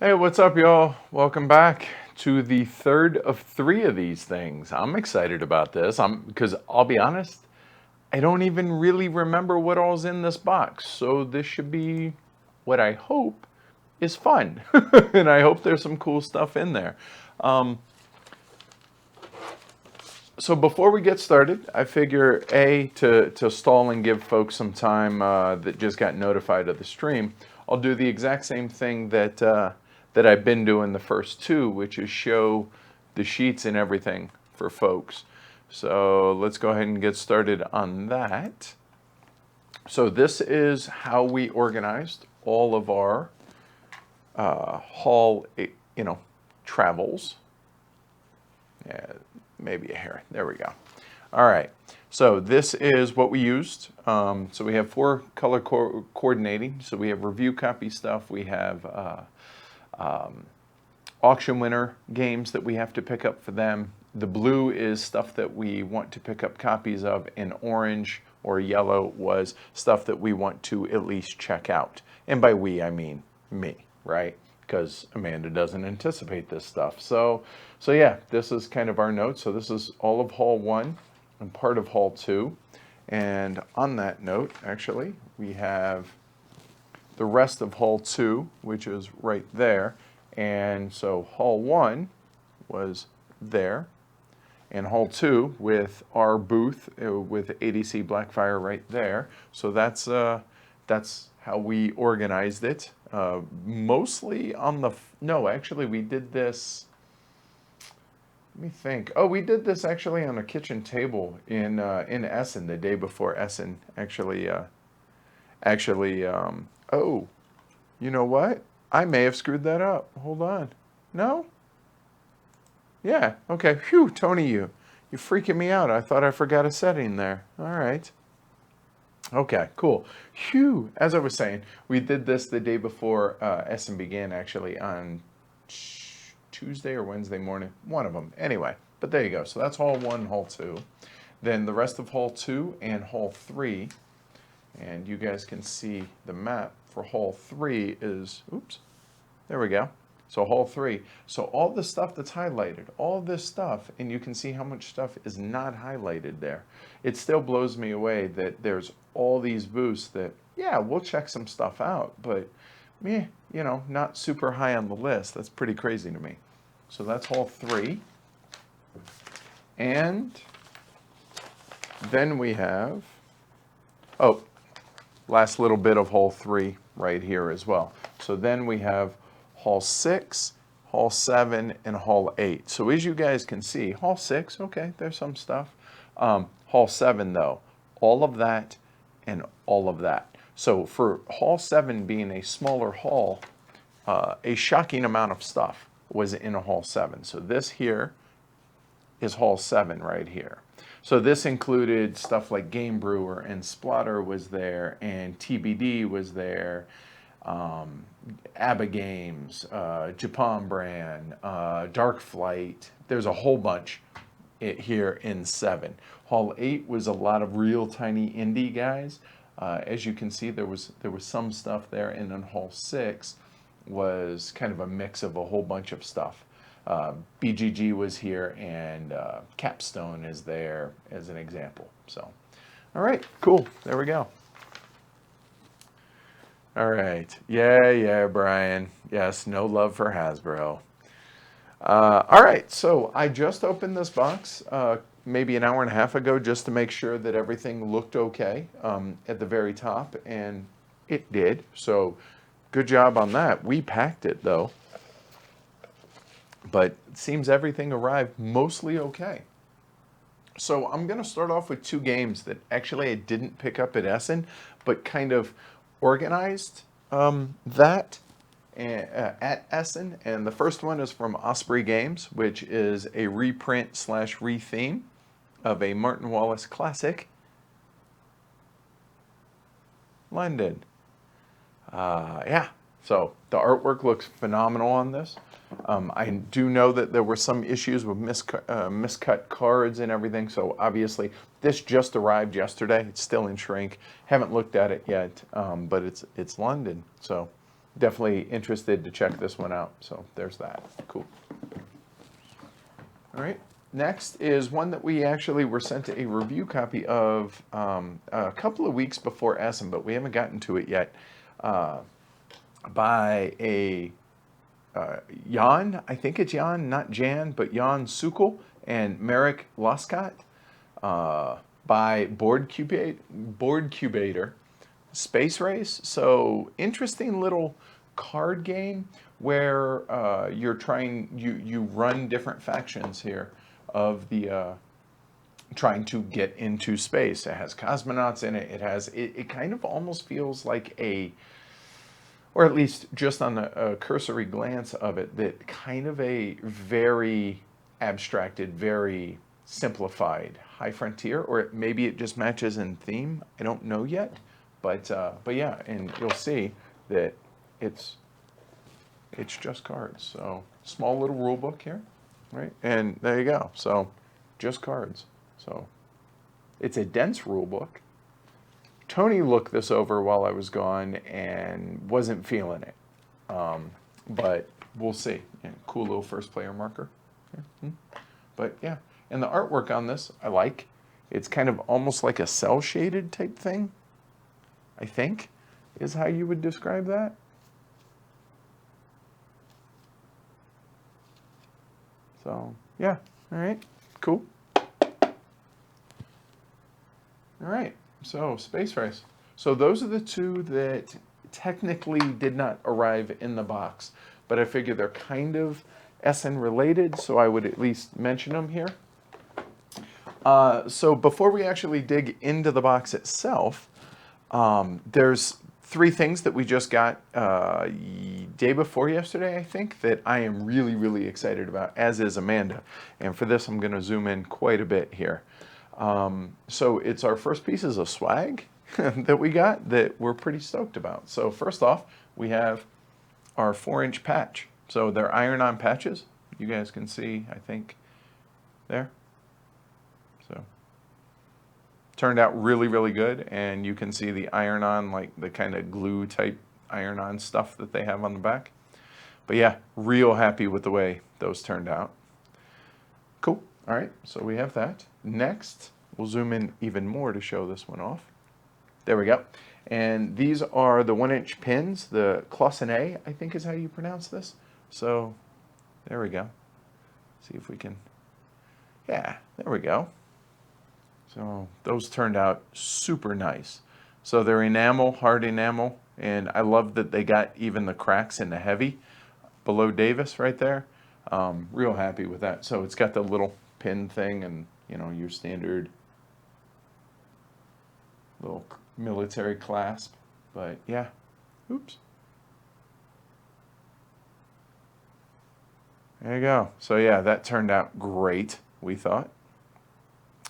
Hey, what's up, y'all? Welcome back to the third of three of these things. I'm excited about this. Because I'll be honest, I don't even really remember what all's in this box. So this should be what I hope is fun. And I hope there's some cool stuff in there. So before we get started, I figure to stall and give folks some time that just got notified of the stream, I'll do the exact same thing that I've been doing the first two, which is show the sheets and everything for folks. So let's go ahead and get started on that. So this is how we organized all of our hall, travels. Yeah, maybe a hair. There we go. All right. So this is what we used. So we have four color coordinating. So we have review copy stuff. We have auction winner games that we have to pick up for them. The blue is stuff that we want to pick up copies of, and orange or yellow was stuff that we want to at least check out. And by we, I mean me, right? Because Amanda doesn't anticipate this stuff. So yeah, this is kind of our note. So this is all of Hall 1 and part of Hall 2. And on that note, actually, we have the rest of Hall 2, which is right there. And so Hall 1 was there. And Hall 2 with our booth with ADC Blackfire right there. So that's how we organized it. Mostly on the, no, actually we did this, let me think. Oh, we did this actually on a kitchen table in Essen the day before Essen oh, you know what? I may have screwed that up. Hold on. No? Yeah, okay. Phew, Tony, you're freaking me out. I thought I forgot a setting there. All right. Okay, cool. Phew. As I was saying, we did this the day before Essen began, actually, on Tuesday or Wednesday morning. One of them. Anyway, but there you go. So that's Hall 1, Hall 2. Then the rest of Hall 2 and Hall 3. And you guys can see the map for Hall 3 is, oops, there we go. So Hall 3. So all the stuff that's highlighted, all this stuff, and you can see how much stuff is not highlighted there. It still blows me away that there's all these booths that, yeah, we'll check some stuff out, but not super high on the list. That's pretty crazy to me. So that's Hall 3. And then we have, oh, last little bit of Hall 3 right here as well. So then we have Hall 6, Hall 7, and Hall 8. So as you guys can see, Hall 6, okay, there's some stuff. Hall 7, though, all of that and all of that. So for Hall 7 being a smaller hall, a shocking amount of stuff was in a Hall 7. So this here is Hall 7 right here. So this included stuff like Game Brewer and Splotter was there, and TBD was there, ABBA Games, Japan Brand, Dark Flight. There's a whole bunch here in 7. Hall 8 was a lot of real tiny indie guys. As you can see, there was some stuff there, and then Hall 6 was kind of a mix of a whole bunch of stuff. BGG was here, and Capstone is there as an example. So, all right, cool. There we go. All right. Yeah, Brian. Yes, no love for Hasbro. All right, so I just opened this box maybe an hour and a half ago just to make sure that everything looked okay at the very top, and it did. So good job on that. We packed it, though. But it seems everything arrived mostly okay. So I'm going to start off with two games that actually I didn't pick up at Essen, but kind of organized that at Essen. And the first one is from Osprey Games, which is a reprint / retheme of a Martin Wallace classic, London. Yeah, so the artwork looks phenomenal on this. I do know that there were some issues with miscut cards and everything, so obviously this just arrived yesterday. It's still in shrink. Haven't looked at it yet, but it's London. So definitely interested to check this one out. So there's that. Cool. All right. Next is one that we actually were sent a review copy of a couple of weeks before Essen, but we haven't gotten to it yet, by a Jan, I think it's Jan, not Jan, but Jan Sukkel and Merrick Loscott, by Board Cubator Space Race. So interesting little card game where you run different factions here of the trying to get into space. It has cosmonauts in it. It kind of almost feels like or at least just on a cursory glance of it, that kind of a very abstracted, very simplified High Frontier, or maybe it just matches in theme. I don't know yet, but yeah, and you'll see that it's just cards. So small little rule book here, right? And there you go. So just cards. So it's a dense rule book. Tony looked this over while I was gone and wasn't feeling it, but we'll see. Yeah, cool little first player marker. But yeah, and the artwork on this I like. It's kind of almost like a cell shaded type thing, I think, is how you would describe that. So yeah, all right, cool. All right. So, Space Race. So those are the two that technically did not arrive in the box, but I figure they're kind of Essen related, so I would at least mention them here. So before we actually dig into the box itself, there's three things that we just got day before yesterday, I think, that I am really, really excited about, as is Amanda. And for this, I'm going to zoom in quite a bit here. So it's our first pieces of swag that we got that we're pretty stoked about. So first off, we have our 4-inch patch. So they're iron-on patches. You guys can see, I think, there. So turned out really, really good. And you can see the iron-on, like the kind of glue type iron-on stuff that they have on the back. But yeah, real happy with the way those turned out. Cool. All right, so we have that. Next, we'll zoom in even more to show this one off. There we go. And these are the 1-inch pins, the Clausenet, I think is how you pronounce this. So there we go. See if we can, yeah, there we go. So those turned out super nice. So they're enamel, hard enamel, and I love that they got even the cracks in the heavy below Davis right there. Real happy with that. So it's got the little pin thing and, you know, your standard little military clasp. But yeah, oops. There you go. So yeah, that turned out great, we thought.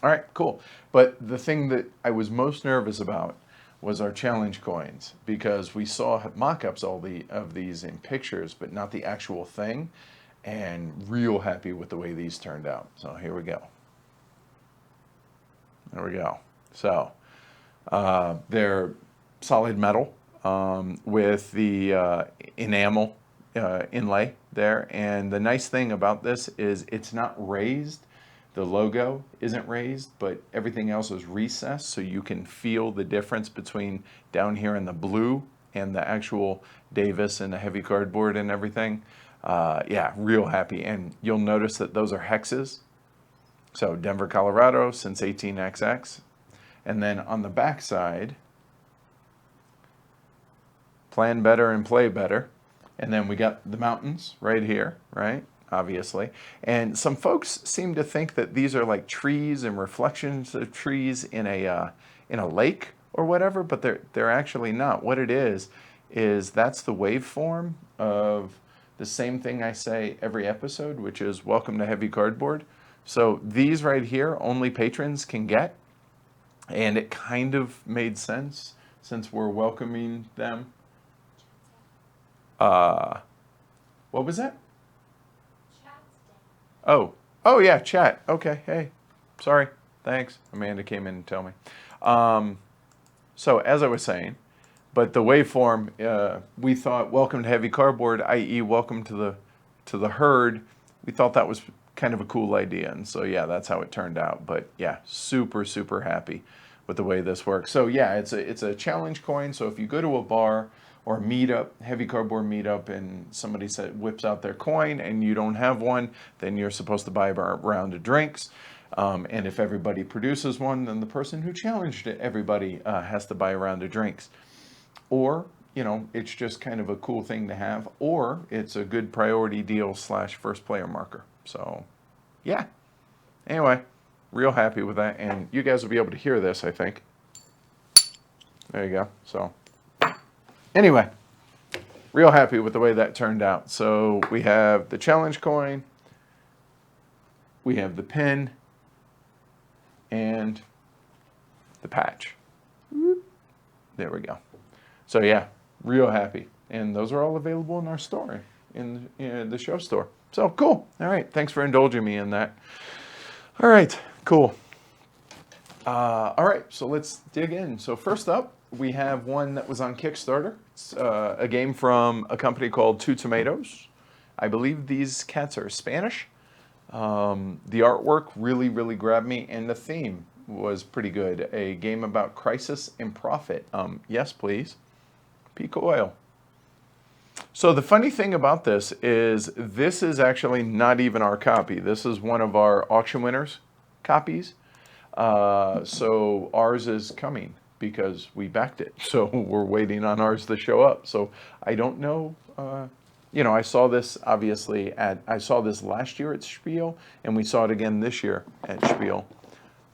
All right, cool. But the thing that I was most nervous about was our challenge coins, because we saw mock-ups of these in pictures, but not the actual thing. And real happy with the way these turned out. So here we go. There we go. So they're solid metal with the enamel inlay there. And the nice thing about this is it's not raised. The logo isn't raised, but everything else is recessed, so you can feel the difference between down here in the blue and the actual Davis and the heavy cardboard and everything. Yeah, real happy. And you'll notice that those are hexes. So Denver, Colorado since 18XX. And then on the back side, plan better and play better. And then we got the mountains right here, right? Obviously. And some folks seem to think that these are like trees and reflections of trees in a lake or whatever, but they're actually not. What it is that's the waveform of the same thing I say every episode, which is welcome to heavy cardboard. So these right here, only patrons can get. And it kind of made sense since we're welcoming them. What was that? Oh yeah, chat. Okay, hey, sorry, thanks. Amanda came in and told me. So as I was saying, But the waveform, we thought welcome to heavy cardboard, i.e. welcome to the herd. We thought that was kind of a cool idea, and so yeah, that's how it turned out. But yeah, super, super happy with the way this works. So yeah, it's a challenge coin. So if you go to a bar or a meetup, heavy cardboard meetup, and somebody whips out their coin and you don't have one, then you're supposed to buy a round of drinks. And if everybody produces one, then the person who challenged everybody has to buy a round of drinks. Or, you know, it's just kind of a cool thing to have, or it's a good priority deal / first player marker. So, yeah. Anyway, real happy with that, and you guys will be able to hear this, I think. There you go. So, anyway, real happy with the way that turned out. So, we have the challenge coin, we have the pin, and the patch. There we go. So yeah, real happy. And those are all available in our store, in the show store. So cool. All right, thanks for indulging me in that. All right, cool. All right, so let's dig in. So first up, we have one that was on Kickstarter. It's a game from a company called Two Tomatoes. I believe these cats are Spanish. The artwork really, really grabbed me, and the theme was pretty good. A game about crisis and profit. Yes, please. Peak oil. So the funny thing about this is actually not even our copy. This is one of our auction winners' copies. So ours is coming because we backed it. So we're waiting on ours to show up. So I don't know. You know, I saw this obviously I saw this last year at Spiel, and we saw it again this year at Spiel.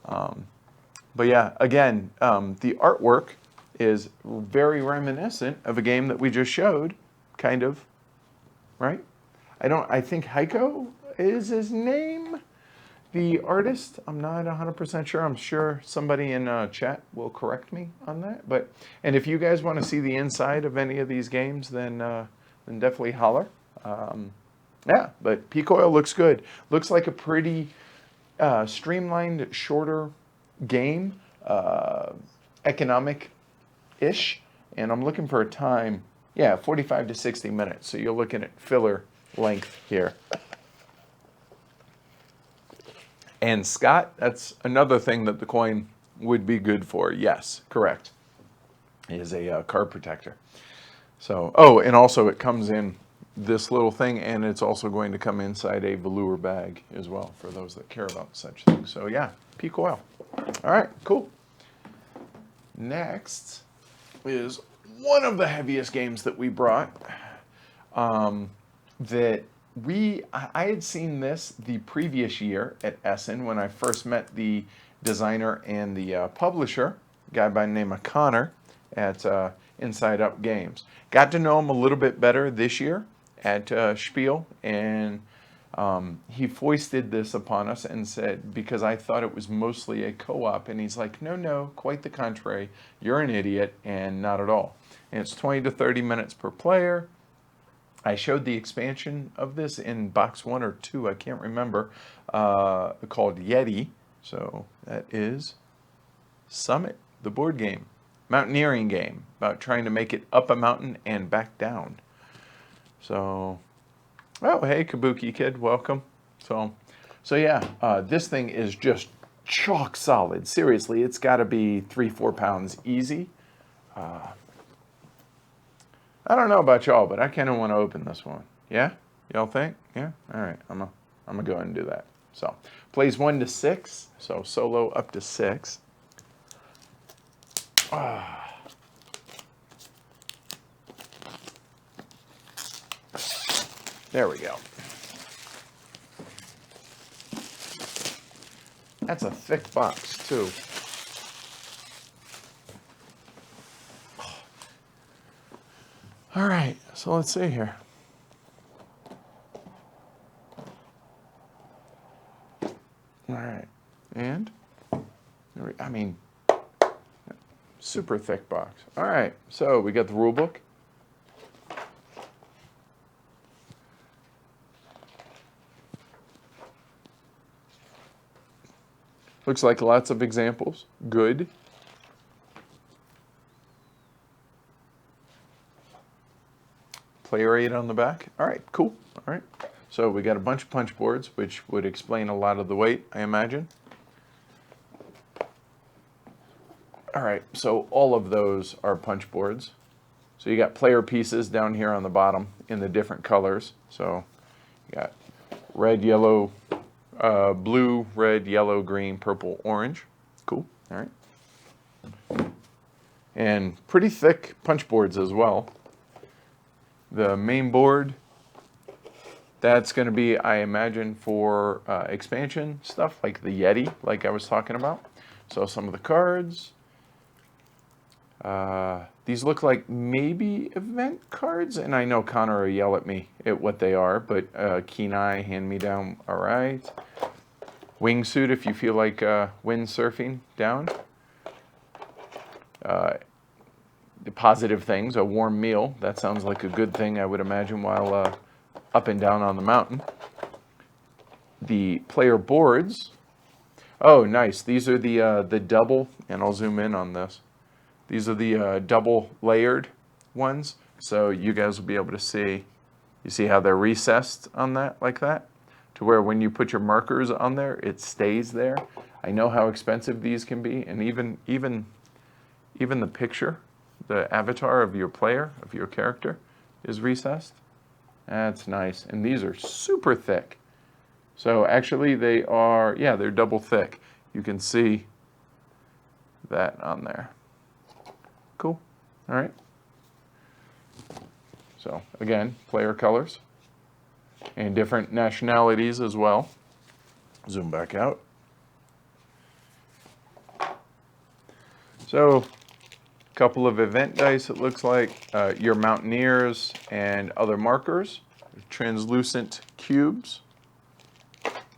But yeah, again, the artwork is very reminiscent of a game that we just showed, kind of, right? I think Heiko is his name, the artist. I'm not 100% sure. I'm sure somebody in chat will correct me on that. And if you guys want to see the inside of any of these games, then definitely holler. Yeah, but Peak Oil looks good. Looks like a pretty streamlined, shorter game, economic-ish, and I'm looking for a time, yeah, 45 to 60 minutes, so you're looking at filler length here. And Scott, that's another thing that the coin would be good for. Yes, correct. It is a card protector. So, oh, and also it comes in this little thing, and it's also going to come inside a velour bag as well for those that care about such things. So yeah, Peak Oil. All right, cool. Next is one of the heaviest games that we brought. I had seen this the previous year at Essen when I first met the designer and the publisher, a guy by the name of Connor at Inside Up Games. Got to know him a little bit better this year at Spiel, and he foisted this upon us and said, because I thought it was mostly a co-op, and he's like, no, quite the contrary. You're an idiot, and not at all. And it's 20 to 30 minutes per player. I showed the expansion of this in box 1 or 2, I can't remember, called Yeti. So that is Summit, the board game. Mountaineering game, about trying to make it up a mountain and back down. So, oh, hey, Kabuki Kid, welcome. So yeah, this thing is just chalk solid. Seriously, it's got to be 3-4 pounds easy. I don't know about y'all, but I kind of want to open this one. Yeah? Y'all think? Yeah? All right, I'm gonna go ahead and do that. So, plays 1 to 6, so solo up to 6. There we go. That's a thick box, too. All right, so let's see here. All right, and I mean, super thick box. All right, so we got the rule book. Looks like lots of examples. Good. Player aid on the back. All right, cool. All right. So we got a bunch of punch boards, which would explain a lot of the weight, I imagine. All right, so all of those are punch boards. So you got player pieces down here on the bottom in the different colors. So you got red, yellow, blue, red, yellow, green, purple, orange. Cool. All right. And pretty thick punch boards as well. The main board, that's going to be, I imagine, for expansion stuff like the Yeti, like I was talking about. So some of the cards. These look like maybe event cards, and I know Connor will yell at me at what they are, but keen eye, hand me down, all right. Wingsuit if you feel like windsurfing down. The positive things, a warm meal, that sounds like a good thing, I would imagine, while up and down on the mountain. The player boards, oh nice, these are the double, and I'll zoom in on this. These are the double layered ones, so you guys will be able to see, you see how they're recessed on that, like that, to where when you put your markers on there, it stays there. I know how expensive these can be, and even the picture, the avatar of your player, of your character, is recessed. That's nice, and these are super thick. So actually they are, yeah, they're double thick. You can see that on there. Cool. All right. So again, player colors and different nationalities as well. Zoom back out. So a couple of event dice, it looks like. Your mountaineers and other markers. Translucent cubes.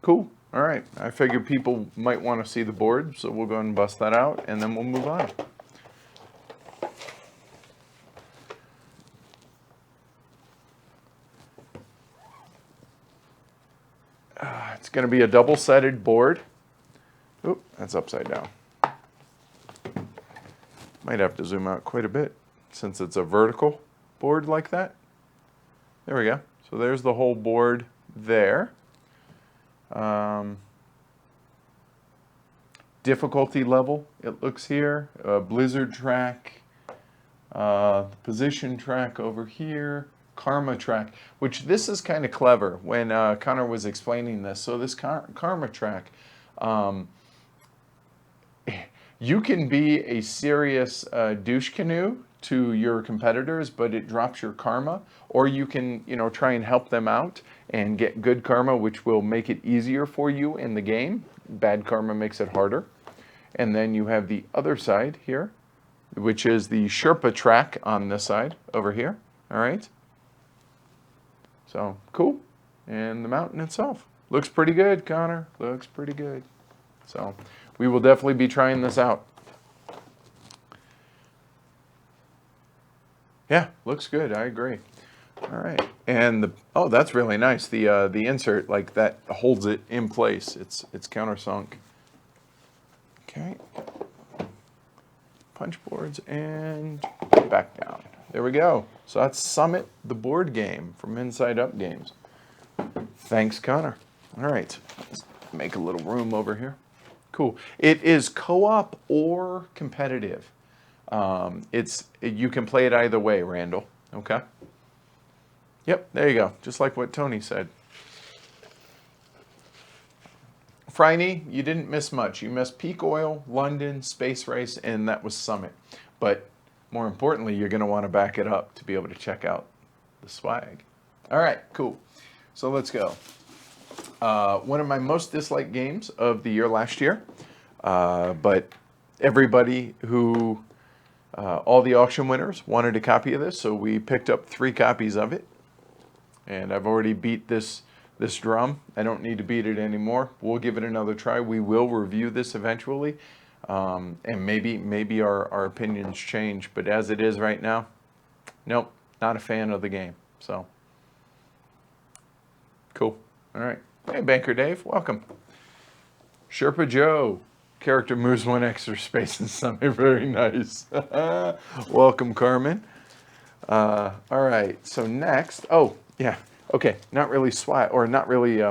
Cool. All right. I figured people might want to see the board, so we'll go ahead and bust that out, and then we'll move on. It's going to be a double-sided board. Oop, that's upside down. Might have to zoom out quite a bit since it's a vertical board like that. There we go. So there's the whole board there. Difficulty level, it looks here. Blizzard track, position track over here. Karma track, which this is kind of clever when Connor was explaining this. So this karma track, you can be a serious douche canoe to your competitors, but it drops your karma, or you can, you know, try and help them out and get good karma, which will make it easier for you in the game. Bad karma makes it harder. And then you have the other side here, which is the Sherpa track on this side over here. All right. So, cool. And the mountain itself. Looks pretty good, Connor. Looks pretty good. So, we will definitely be trying this out. Yeah, looks good. I agree. All right. And oh, that's really nice. The insert, like that holds it in place. It's countersunk. Okay. Punch boards and back down. There we go. So that's Summit, the board game from Inside Up Games. Thanks, Connor. All right, let's make a little room over here. Cool. It is co-op or competitive. You can play it either way, Randall. Okay. Yep, there you go. Just like what Tony said. Franny, you didn't miss much. You missed Peak Oil, London, Space Race, and that was Summit. But more importantly, you're going to want to back it up to be able to check out the swag. All right, cool. So let's go. One of my most disliked games of the year last year, but everybody who, all the auction winners wanted a copy of this, so we picked up 3 copies of it. And I've already beat this drum. I don't need to beat it anymore. We'll give it another try. We will review this eventually. And maybe our opinions change, but as it is right now, nope, not a fan of the game. So, cool. All right. Hey, Banker Dave, welcome. Sherpa Joe, character moves 1 extra space in Summit. Very nice. Welcome, Carmen. All right, so next, oh, yeah, okay, not really SWAT, or not really,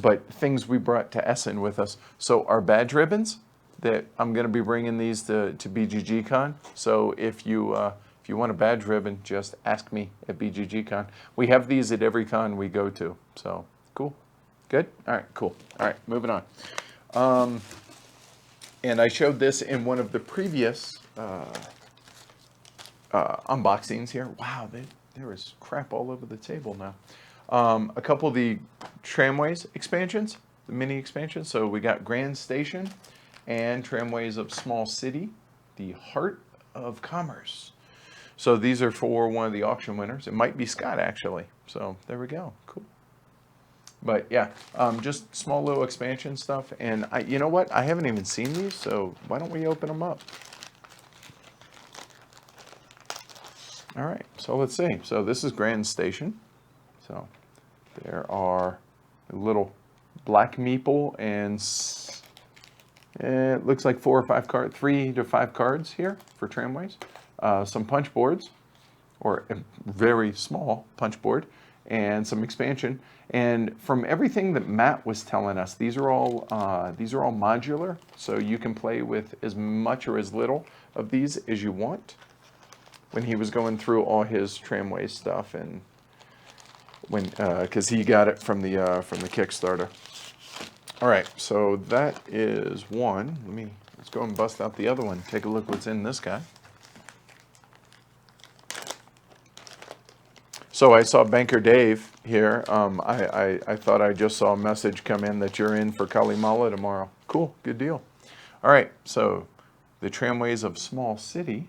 but things we brought to Essen with us. So our badge ribbons, that I'm going to be bringing these to BGG Con. So if you want a badge ribbon, just ask me at BGG Con. We have these at every con we go to, so cool. Good? All right, cool. All right, moving on. And I showed this in one of the previous unboxings here. Wow, there is crap all over the table now. A couple of the Tramways expansions, the mini expansions. So we got Grand Station and Tramways of Small City, the Heart of Commerce. So these are for one of the auction winners. It might be Scott, actually. So there we go. Cool. But yeah, just small little expansion stuff. And you know what? I haven't even seen these, so why don't we open them up? All right, so let's see. So this is Grand Station. So there are a little black meeple and it looks like 3 to 5 cards here for Tramways. Some punch boards, or a very small punch board, and some expansion. And from everything that Matt was telling us, these are all modular, so you can play with as much or as little of these as you want. When he was going through all his Tramway stuff, and when because he got it from the Kickstarter. All right, so that is one. Let's go and bust out the other one. Take a look what's in this guy. So I saw Banker Dave here. I thought I just saw a message come in that you're in for Kalimala tomorrow. Cool, good deal. All right, so the Tramways of Small City.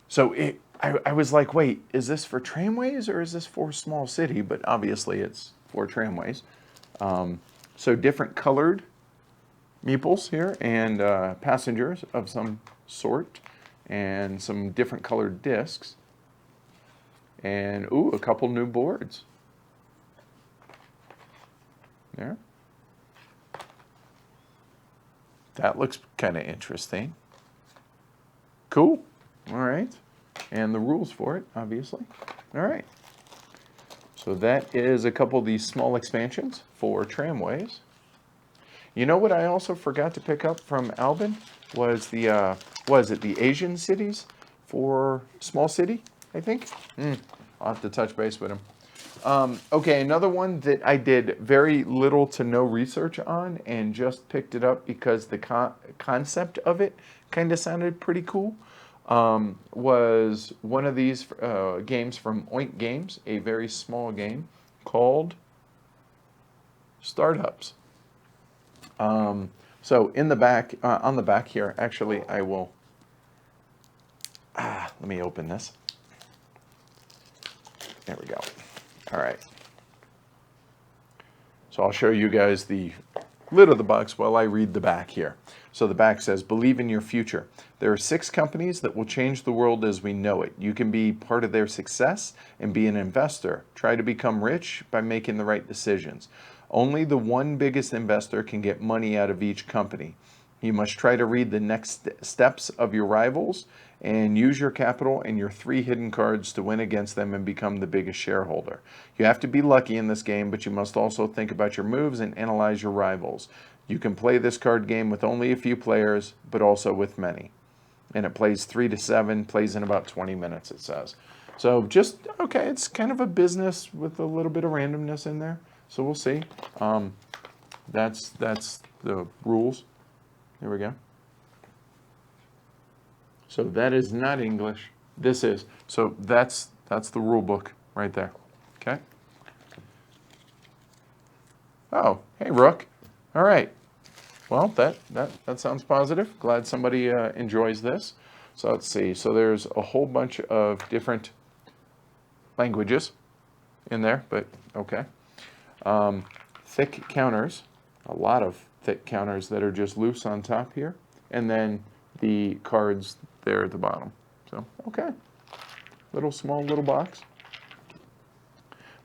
So I was like, wait, is this for Tramways or is this for Small City? But obviously it's for Tramways. So different colored meeples here, and passengers of some sort, and some different colored discs. And, ooh, a couple new boards. There. That looks kind of interesting. Cool. All right. And the rules for it, obviously. All right. So that is a couple of these small expansions for Tramways. You know what I also forgot to pick up from Albin was the Asian cities for Small City, I think. I'll have to touch base with him. Okay, another one that I did very little to no research on and just picked it up because the concept of it kind of sounded pretty cool, was one of these games from Oink Games, a very small game called Startups. So in the back, on the back here, actually, I will, let me open this. There we go. All right. So I'll show you guys the lid of the box while I read the back here. So the back says, believe in your future. There are 6 companies that will change the world as we know it. You can be part of their success and be an investor. Try to become rich by making the right decisions. Only the one biggest investor can get money out of each company. You must try to read the next steps of your rivals and use your capital and your 3 hidden cards to win against them and become the biggest shareholder. You have to be lucky in this game, but you must also think about your moves and analyze your rivals. You can play this card game with only a few players, but also with many. And it plays 3 to 7, plays in about 20 minutes, it says. So just, okay, it's kind of a business with a little bit of randomness in there. So we'll see. That's the rules. There we go. So that is not English. This is. So that's the rule book right there. Okay. Oh, hey Rook. All right. Well, that sounds positive. Glad somebody enjoys this. So let's see. So there's a whole bunch of different languages in there, but okay. Thick counters, a lot of thick counters that are just loose on top here, and then the cards there at the bottom. So, okay. Small little box.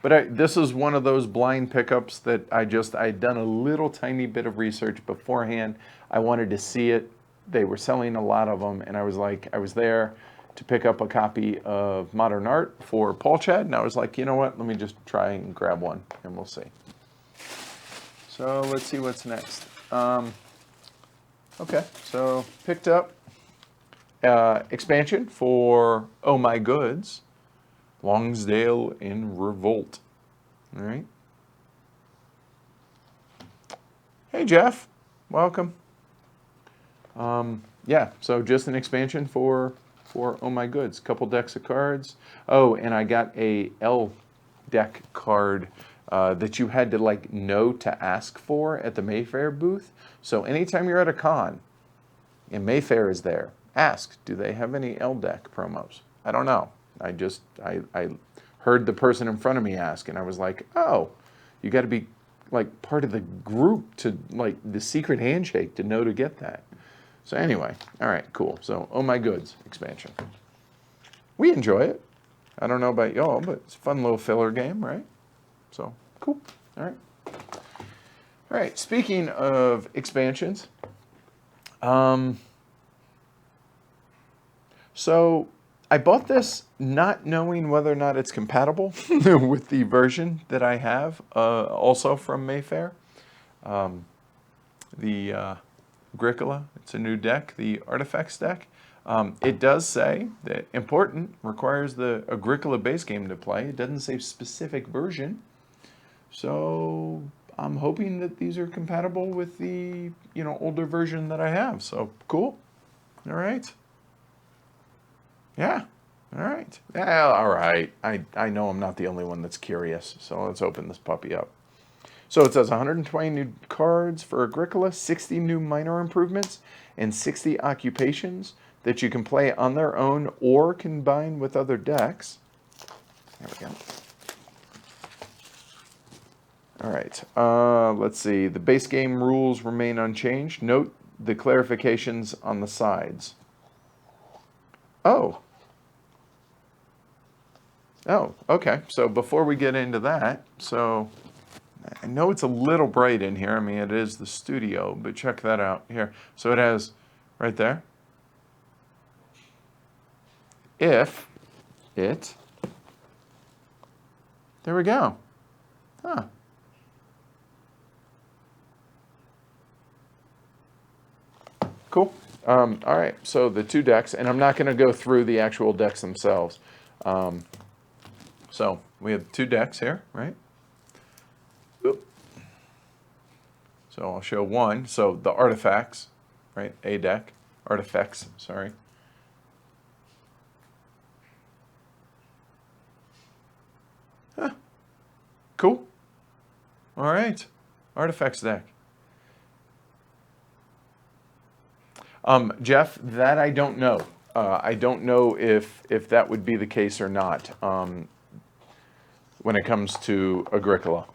But this is one of those blind pickups that I'd done a little tiny bit of research beforehand. I wanted to see it. They were selling a lot of them, and I was like, I was there, to pick up a copy of Modern Art for Paul Chad, and I was like, you know what, let me just try and grab one, and we'll see. So let's see what's next. Okay, so picked up expansion for Oh My Goods, Longsdale in Revolt. All right. Hey, Jeff. Welcome. Yeah, so just an expansion for Oh My Goods. Couple decks of cards. Oh, and I got a L deck card that you had to like know to ask for at the Mayfair booth. So anytime you're at a con and Mayfair is there, ask, do they have any L deck promos? I don't know. I heard the person in front of me ask, and I was like, oh, you got to be like part of the group to like the secret handshake to know to get that. So anyway, all right, cool. So Oh My Goods expansion. We enjoy it. I don't know about y'all, but it's a fun little filler game, right? So cool. All right. All right. Speaking of expansions, so I bought this not knowing whether or not it's compatible with the version that I have, also from Mayfair. The Agricola, it's a new deck, the Artifacts deck. It does say that important requires the Agricola base game to play. It doesn't say specific version. So I'm hoping that these are compatible with the, older version that I have. So cool. All right. Yeah. All right. Yeah, all right. I know I'm not the only one that's curious. So let's open this puppy up. So it says 120 new cards for Agricola, 60 new minor improvements, and 60 occupations that you can play on their own or combine with other decks. There we go. All right. Let's see. The base game rules remain unchanged. Note the clarifications on the sides. Oh. Oh, okay. So before we get into that, so I know it's a little bright in here. I mean, it is the studio, but check that out here. So it has right there. If it, there we go. Huh. Cool. All right, so the two decks, and I'm not going to go through the actual decks themselves. So we have two decks here, right? Oop. So I'll show one. So the Artifacts, right? A deck. Artifacts, sorry. Huh. Cool. All right. Artifacts deck. Jeff, that I don't know. I don't know if that would be the case or not when it comes to Agricola.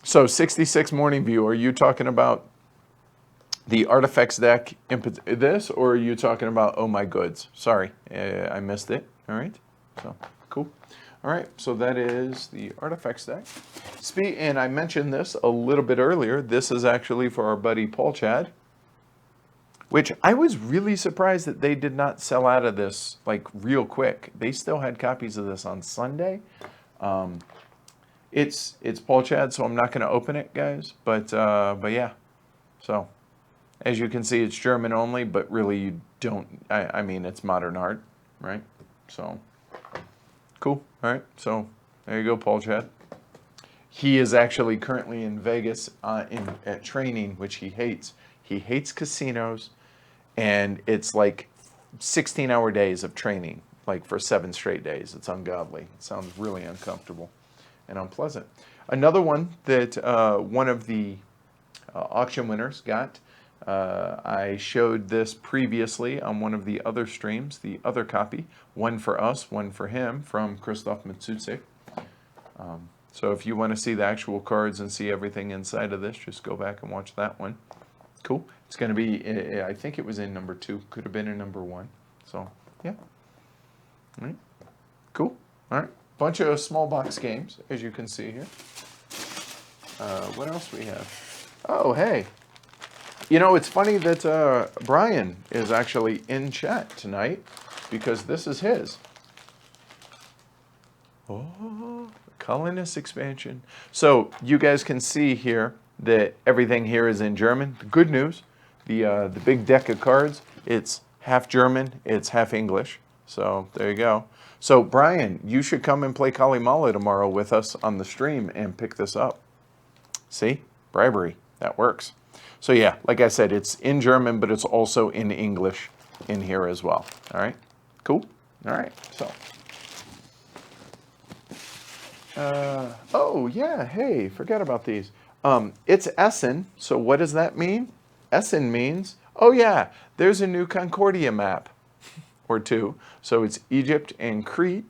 So 66 Morning View, are you talking about the Artifacts deck, this, or are you talking about Oh My Goods? Sorry, I missed it. All right, so cool. All right, so that is the Artifacts deck. And I mentioned this a little bit earlier. This is actually for our buddy Paul Chad, which I was really surprised that they did not sell out of this like real quick. They still had copies of this on Sunday. It's Paul Chad, so I'm not going to open it, guys. But yeah, so as you can see, it's German only, but really you don't. I mean, it's modern art, right? So. Cool. All right. So there you go, Paul Chad. He is actually currently in Vegas at training, which he hates. He hates casinos, and it's like 16-hour days of training, like for 7 straight days. It's ungodly. It sounds really uncomfortable and unpleasant. Another one that one of the auction winners got. I showed this previously on one of the other streams, the other copy, one for us, one for him, from Christoph Matsutzik. So if you want to see the actual cards and see everything inside of this, just go back and watch that one. Cool. It's going to be, I think it was in number 2, could have been in number 1. So, yeah. All right. Cool. All right. Bunch of small box games, as you can see here. What else we have? Oh, hey. You know, it's funny that Brian is actually in chat tonight because this is his. Oh, colonist expansion. So you guys can see here that everything here is in German. The good news, the big deck of cards, it's half German, it's half English. So there you go. So Brian, you should come and play Kalimala tomorrow with us on the stream and pick this up. See? Bribery. That works. So yeah, like I said, it's in German, but it's also in English in here as well. All right? Cool? All right. So. Oh, yeah. Hey, forget about these. It's Essen. So what does that mean? Essen means, oh, yeah, there's a new Concordia map or two. So it's Egypt and Crete.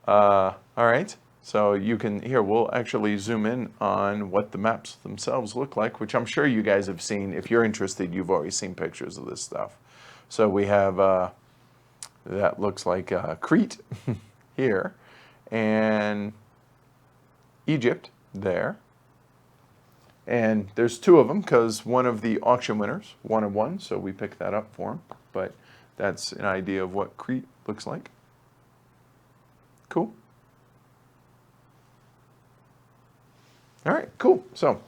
All right. So you can, here, we'll actually zoom in on what the maps themselves look like, which I'm sure you guys have seen. If you're interested, you've already seen pictures of this stuff. So we have, that looks like Crete here, and Egypt there. And there's two of them because one of the auction winners wanted one, so we picked that up for him. But that's an idea of what Crete looks like. Cool. All right, cool. So,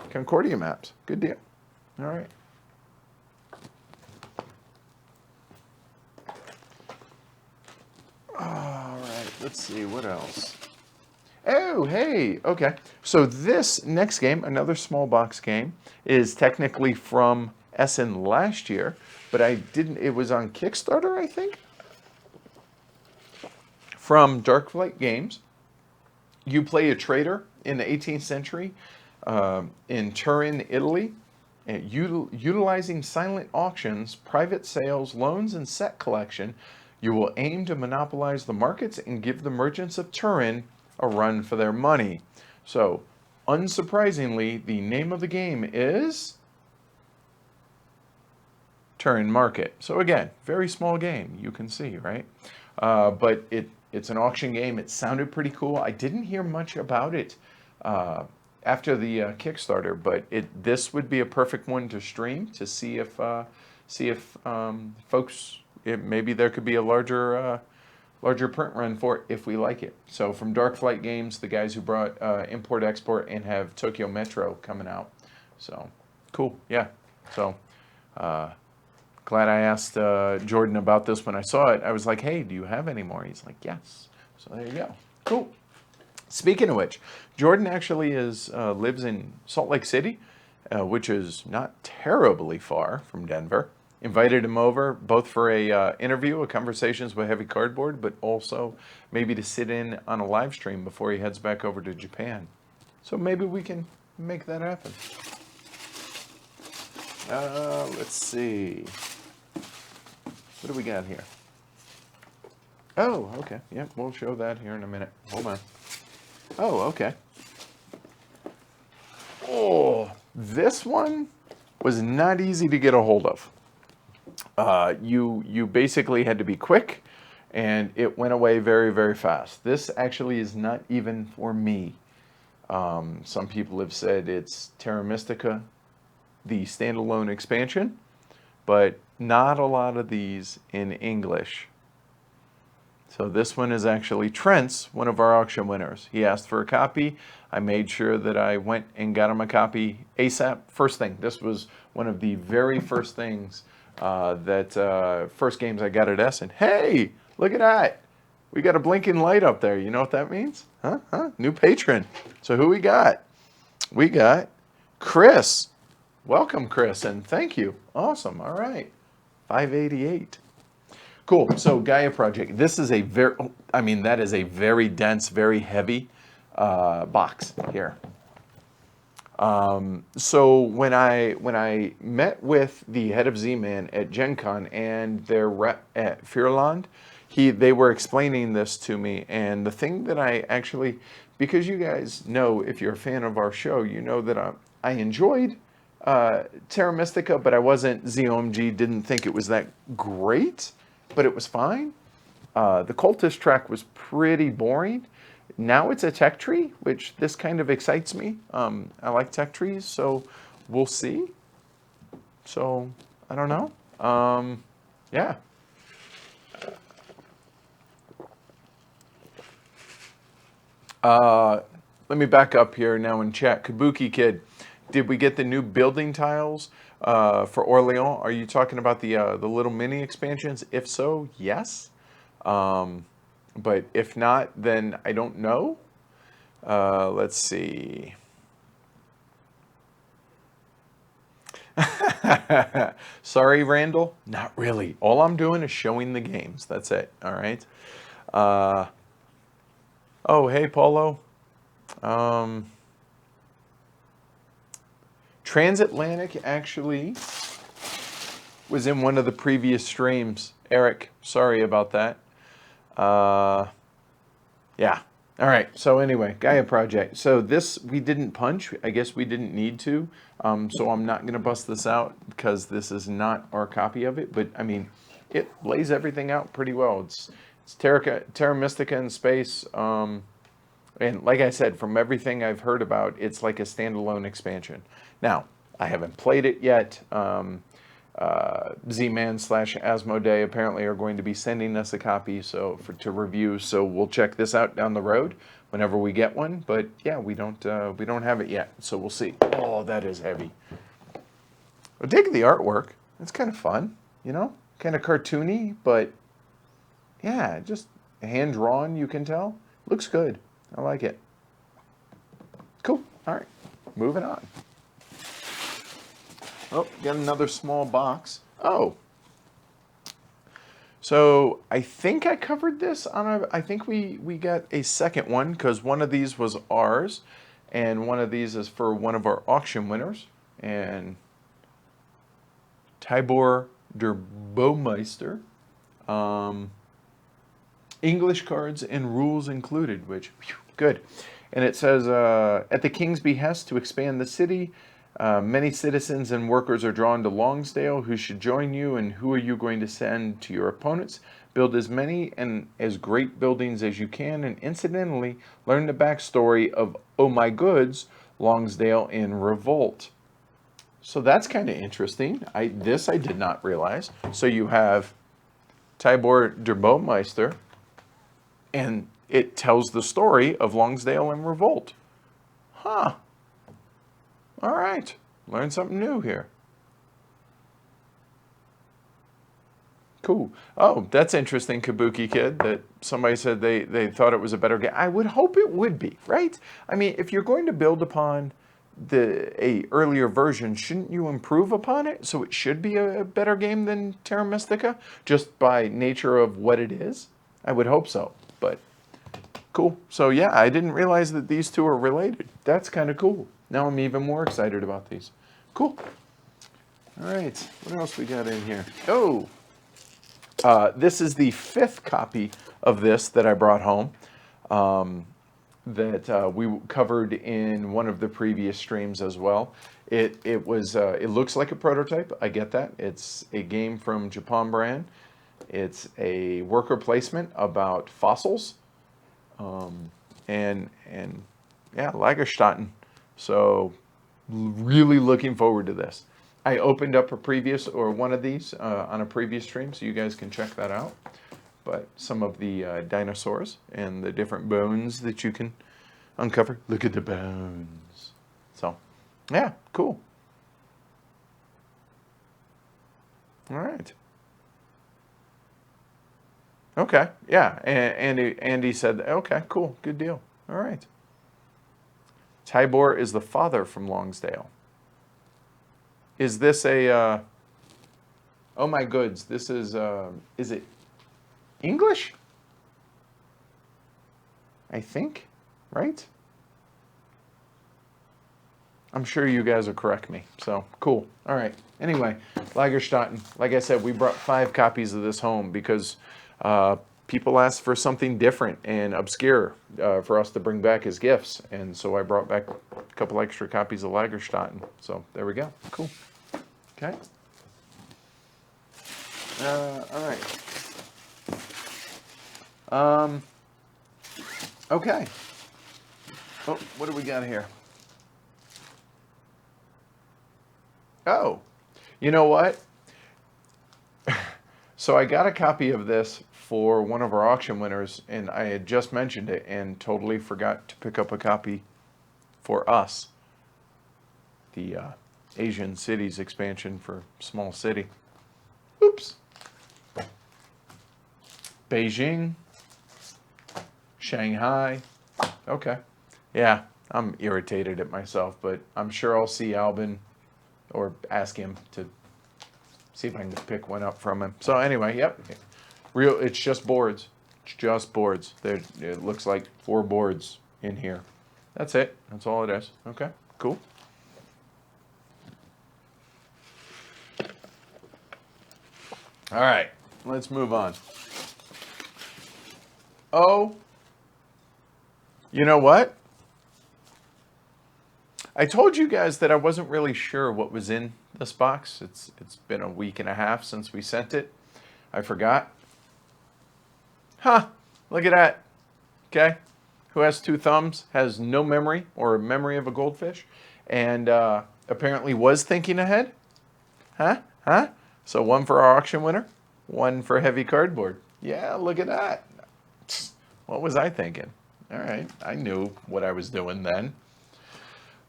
Concordia maps. Good deal. All right. All right, let's see, what else? Oh, hey, okay. So this next game, another small box game, is technically from Essen last year, but it was on Kickstarter, I think, from Darkflight Games. You play a trader in the 18th century in Turin, Italy, and utilizing silent auctions, private sales, loans, and set collection. You will aim to monopolize the markets and give the merchants of Turin a run for their money. So, unsurprisingly, the name of the game is Turin Market. So again, very small game, you can see, right? But it's an auction game. It sounded pretty cool. I didn't hear much about it after the Kickstarter, but this would be a perfect one to stream to see if folks, maybe there could be a larger print run for it if we like it. So from Darkflight Games, the guys who brought Import Export and have Tokyo Metro coming out. So cool, yeah. So glad I asked Jordan about this when I saw it. I was like, hey, do you have any more? He's like, yes. So there you go. Cool. Speaking of which, Jordan actually lives in Salt Lake City, which is not terribly far from Denver. Invited him over both for a interview, a Conversations with Heavy Cardboard, but also maybe to sit in on a live stream before he heads back over to Japan. So maybe we can make that happen. Let's see. What do we got here? Oh, okay. Yep, we'll show that here in a minute. Hold on. Oh, okay. Oh, this one was not easy to get a hold of. You basically had to be quick, and it went away very, very fast. This actually is not even for me. Some people have said it's Terra Mystica, the standalone expansion, but not a lot of these in English. So this one is actually Trent's, one of our auction winners. He asked for a copy. I made sure that I went and got him a copy ASAP. First thing, this was one of the very first things first games I got at Essen. Hey, look at that. We got a blinking light up there. You know what that means? Huh? New patron. So who we got? We got Chris. Welcome, Chris, and thank you. Awesome. All right. 588. Cool. So Gaia Project. This is that is a very dense, very heavy box here. So when I met with the head of Z-Man at Gen Con and their rep at Fearland, they were explaining this to me, and the thing that I actually, because you guys know, if you're a fan of our show, you know that I enjoyed Terra Mystica, but I wasn't ZOMG, didn't think it was that great, but it was fine. The Cultist track was pretty boring. Now it's a tech tree, which this kind of excites me. I like tech trees, so we'll see. So, I don't know. Yeah. Let me back up here now and chat. Kabuki Kid, did we get the new building tiles for Orléans? Are you talking about the little mini expansions? If so, yes. But if not, then I don't know. Let's see. Sorry, Randall. Not really. All I'm doing is showing the games. That's it. All right. Oh, hey, Paulo. Transatlantic actually was in one of the previous streams. Eric, sorry about that. Yeah. All right. So anyway, Gaia Project. So this we didn't punch. I guess we didn't need to. So I'm not going to bust this out because this is not our copy of it. But I mean, it lays everything out pretty well. It's Terra Mystica in space. And like I said, from everything I've heard about, it's like a standalone expansion. Now, I haven't played it yet. Z-Man / Asmodee apparently are going to be sending us a copy to review. So we'll check this out down the road whenever we get one. But yeah, we don't have it yet. So we'll see. Oh, that is heavy. I dig the artwork. It's kind of fun, you know, kind of cartoony, but yeah, just hand drawn. You can tell. Looks good. I like it. Cool. All right. Moving on. Oh, got another small box. Oh. So I think I covered this I think we got a second one because one of these was ours and one of these is for one of our auction winners. And Tibor der Baumeister. English cards and rules included, which, good. And it says, at the king's behest to expand the city, many citizens and workers are drawn to Longsdale. Who should join you, and who are you going to send to your opponents? Build as many and as great buildings as you can, and incidentally, learn the backstory of Oh My Goods, Longsdale in Revolt. So that's kind of interesting. This I did not realize. So you have Tibor der Baumeister, and it tells the story of Longsdale and Revolt. Huh. All right. Learn something new here. Cool. Oh, that's interesting, Kabuki Kid, that somebody said they thought it was a better game. I would hope it would be, right? I mean, if you're going to build upon a earlier version, shouldn't you improve upon it? So it should be a better game than Terra Mystica, just by nature of what it is? I would hope so, but cool. So yeah, I didn't realize that these two are related. That's kind of cool. Now I'm even more excited about these. Cool. All right, what else we got in here? Oh, this is the 5th copy of this that I brought home that we covered in one of the previous streams as well. It looks like a prototype. I get that. It's a game from Japan brand. It's a worker placement about fossils. And yeah, Lagerstätten. So really looking forward to this. I opened up one of these on a previous stream, so you guys can check that out. But some of the dinosaurs and the different bones that you can uncover. Look at the bones. So, yeah, cool. All right. Okay, yeah, and Andy said, okay, cool, good deal. All right. Tibor is the father from Longsdale. Is this a, oh my goods, this is it English? I think, right? I'm sure you guys will correct me, so cool. All right, anyway, Lagerstätten, like I said, we brought 5 copies of this home because people asked for something different and obscure for us to bring back as gifts. And so I brought back a couple extra copies of Lagerstätten. So there we go. Cool. Okay. All right. Okay. Oh, what do we got here? Oh, You know what? So I got a copy of this for one of our auction winners, and I had just mentioned it and totally forgot to pick up a copy for us. The Asian cities expansion for small city. Oops. Beijing, Shanghai. Okay. Yeah, I'm irritated at myself, but I'm sure I'll see Albin or ask him to see if I can pick one up from him. So anyway, yep. It's just boards. It's just boards. It looks like 4 boards in here. That's it. That's all it is. Okay, cool. All right, let's move on. Oh, you know what? I told you guys that I wasn't really sure what was in this box. It's been a week and a half since we sent it. I forgot. Huh, look at that. Okay, who has 2 thumbs, has no memory or memory of a goldfish, and apparently was thinking ahead. Huh? So 1 for our auction winner, 1 for heavy cardboard. Yeah, look at that. What was I thinking? All right, I knew what I was doing then.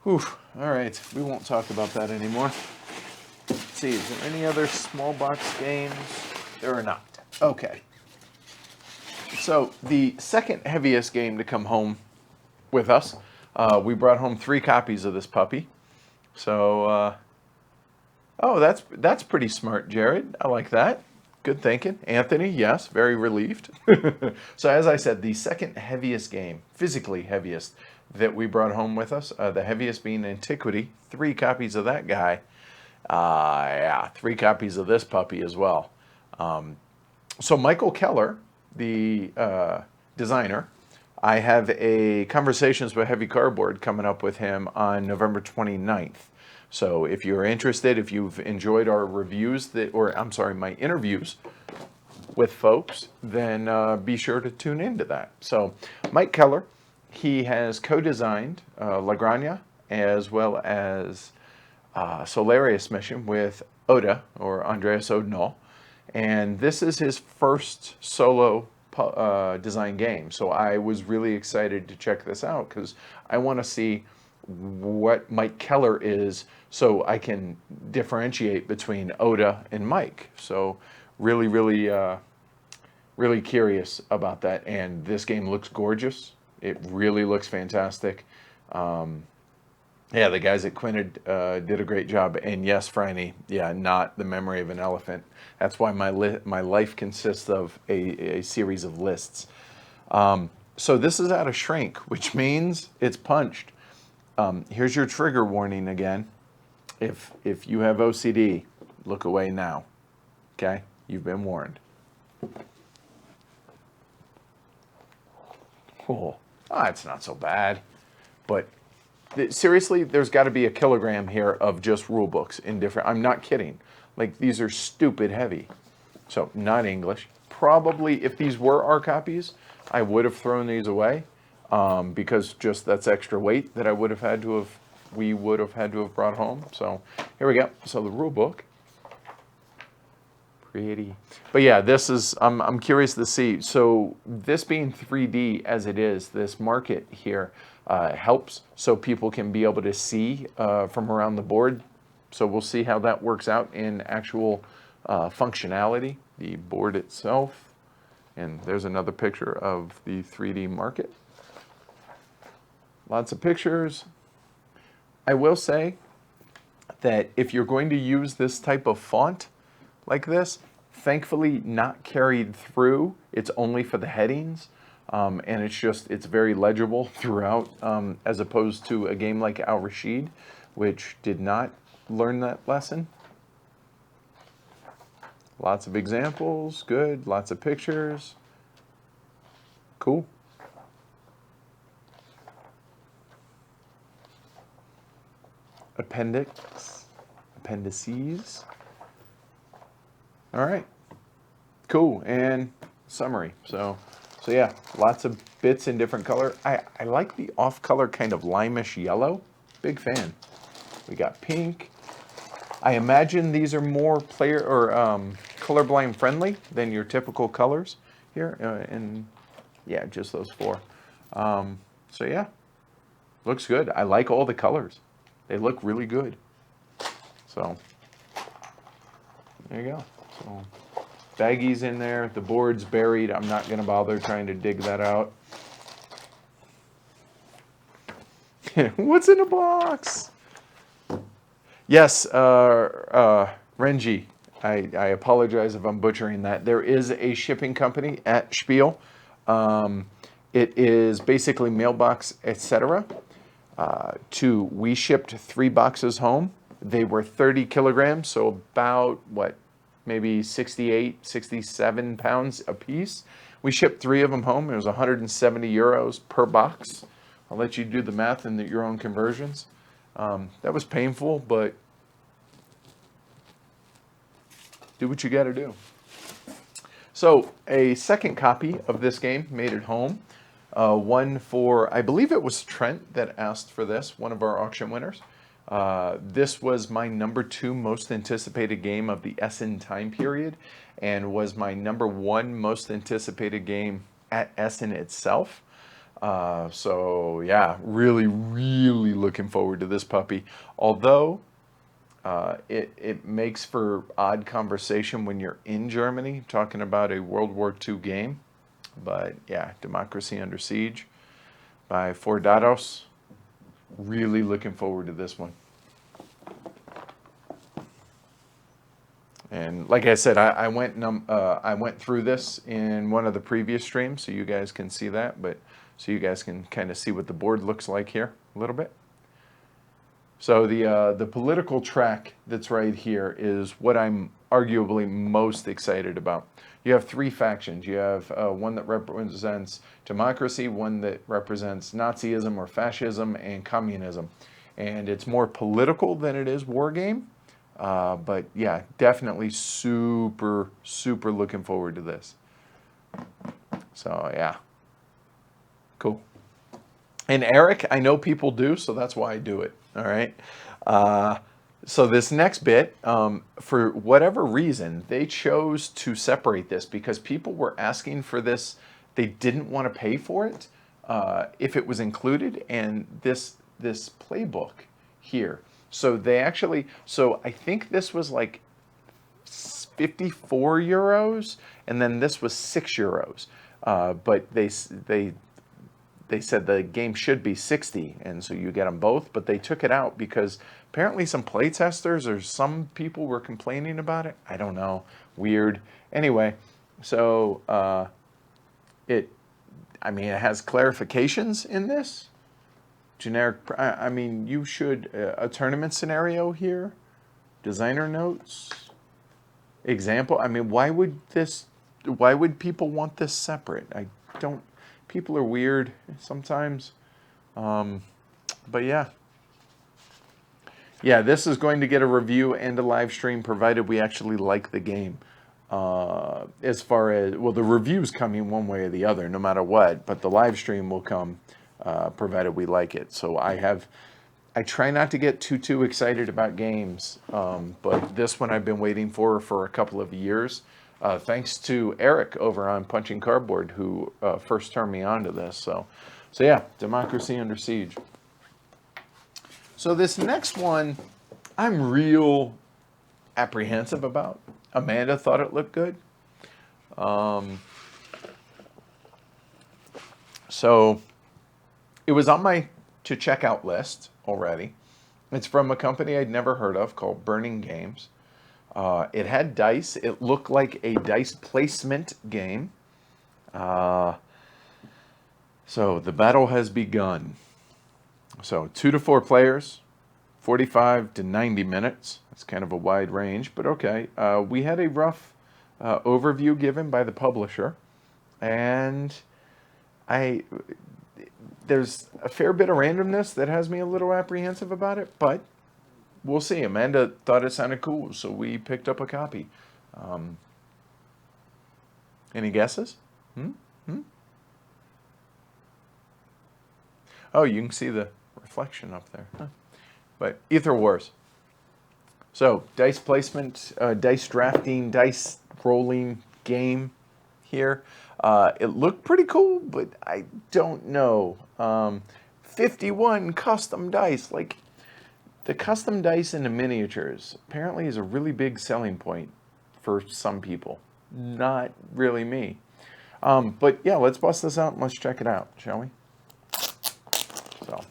Whew, all right, we won't talk about that anymore. Let's see, is there any other small box games? There are not. Okay. So the second heaviest game to come home with us, we brought home 3 copies of this puppy. So, oh, that's pretty smart, Jared. I like that. Good thinking. Anthony, yes, very relieved. So as I said, the second heaviest game, physically heaviest, that we brought home with us, the heaviest being Antiquity, 3 copies of that guy. Yeah, 3 copies of this puppy as well. So Michael Keller, the designer, I have a Conversations with Heavy Cardboard coming up with him on November 29th. So if you're interested, if you've enjoyed our reviews, my interviews with folks, then be sure to tune into that. So Mike Keller, he has co-designed La Granja as well as Solarius Mission with Oda, or Andreas Odnal. And this is his first solo design game. So I was really excited to check this out because I want to see what Mike Keller is so I can differentiate between Oda and Mike. So really, really, really curious about that. And this game looks gorgeous. It really looks fantastic. Yeah, the guys at Quinted did a great job. And yes, Franny, yeah, not the memory of an elephant. That's why my life consists of a series of lists. So this is out of shrink, which means it's punched. Here's your trigger warning again. If you have OCD, look away now. Okay? You've been warned. Oh, it's not so bad. But seriously, there's got to be a kilogram here of just rule books in different. I'm not kidding. Like, these are stupid heavy. So, not English. Probably, if these were our copies, I would have thrown these away because just that's extra weight that we would have had to have brought home. So, here we go. So, the rule book. Pretty. But yeah, this is, I'm curious to see. So, this being 3D as it is, this market here helps so people can be able to see from around the board. So we'll see how that works out in actual functionality, the board itself. And there's another picture of the 3D market. Lots of pictures. I will say that if you're going to use this type of font like this, thankfully not carried through, it's only for the headings. And it's very legible throughout, as opposed to a game like Al Rashid, which did not learn that lesson. Lots of examples, good, lots of pictures. Cool. Appendices. All right, cool, and summary. So yeah, lots of bits in different color. I like the off-color kind of limeish yellow. Big fan. We got pink, I imagine these are more player or colorblind friendly than your typical colors here. And yeah, just those four. So yeah, looks good. I like all the colors. They look really good. So there you go. So baggies in there. The board's buried. I'm not going to bother trying to dig that out. What's in the box? Yes, Renji. I apologize if I'm butchering that. There is a shipping company at Spiel. It is basically mailbox, etc. We shipped 3 boxes home. They were 30 kilograms, so about what, maybe 68, 67 pounds a piece. We shipped 3 of them home. It was 170 euros per box. I'll let you do the math and your own conversions. That was painful, but do what you got to do. So a second copy of this game made it home. One for, I believe it was Trent that asked for this, one of our auction winners. This was my number 2 most anticipated game of the Essen time period, and was my number 1 most anticipated game at Essen itself. So yeah, really looking forward to this puppy. Although it makes for odd conversation when you're in Germany talking about a World War II game. But yeah, Democracy Under Siege by Fordados. Really looking forward to this one. And like I said, I went through this in one of the previous streams, so you guys can see that. But so you guys can kind of see what the board looks like here a little bit. So the political track that's right here is what I'm arguably most excited about. You have 3 factions. You have one that represents democracy, one that represents Nazism or fascism, and communism. And it's more political than it is war game. But yeah, definitely super looking forward to this. So yeah, cool. And Eric, I know people do, so that's why I do it. All right. So this next bit, for whatever reason, they chose to separate this because people were asking for this. They didn't want to pay for it if it was included, and this playbook here. So they actually. So I think this was like 54 euros, and then this was 6 euros. But they said the game should be 60, and so you get them both, but they took it out because apparently some playtesters or some people were complaining about it. I don't know. Weird. Anyway, so it has clarifications in this. Generic, I mean, you should, a tournament scenario here, designer notes, example. I mean, why would people want this separate? People are weird sometimes. But yeah. Yeah, this is going to get a review and a live stream provided we actually like the game. As far as, well, the review's coming one way or the other, no matter what, but the live stream will come provided we like it. So I try not to get too excited about games, but this one I've been waiting for a couple of years. Thanks to Eric over on Punching Cardboard, who first turned me on to this. So yeah, Democracy Under Siege. So this next one, I'm real apprehensive about. Amanda thought it looked good. So it was on my to check out list already. It's from a company I'd never heard of called Burning Games. It had dice. It looked like a dice placement game. So the battle has begun. So 2 to 4 players, 45 to 90 minutes. That's kind of a wide range, but okay. We had a rough overview given by the publisher, and there's a fair bit of randomness that has me a little apprehensive about it, but we'll see. Amanda thought it sounded cool, so we picked up a copy. Any guesses? Oh, you can see the reflection up there. Huh. But Ether Wars. So dice placement, dice drafting, dice rolling game here. It looked pretty cool, but I don't know. 51 custom dice. Like, the custom dice in the miniatures apparently is a really big selling point for some people. Not really me. But yeah, let's bust this out and let's check it out, shall we? So,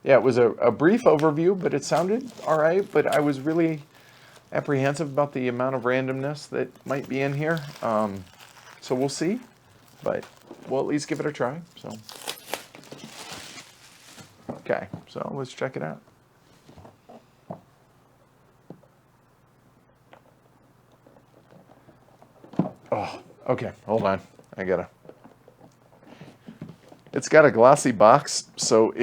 yeah, it was a brief overview, but it sounded all right. But I was really apprehensive about the amount of randomness that might be in here. So we'll see, but we'll at least give it a try. So, okay, so let's check it out. Oh, okay, hold on. It's got a glossy box, so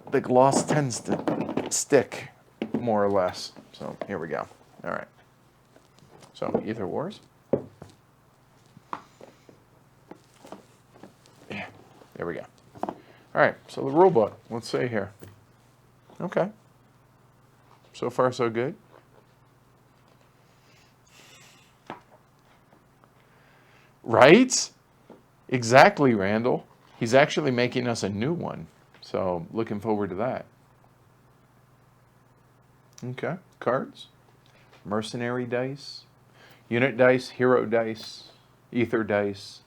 the gloss tends to stick more or less. So here we go. All right. So Ether Wars. Yeah, there we go. All right, so the rule book. Let's see here. Okay. So far, so good. Right? Exactly, Randall. He's actually making us a new one. So looking forward to that. Okay, cards. Mercenary dice. Unit dice, hero dice, ether dice.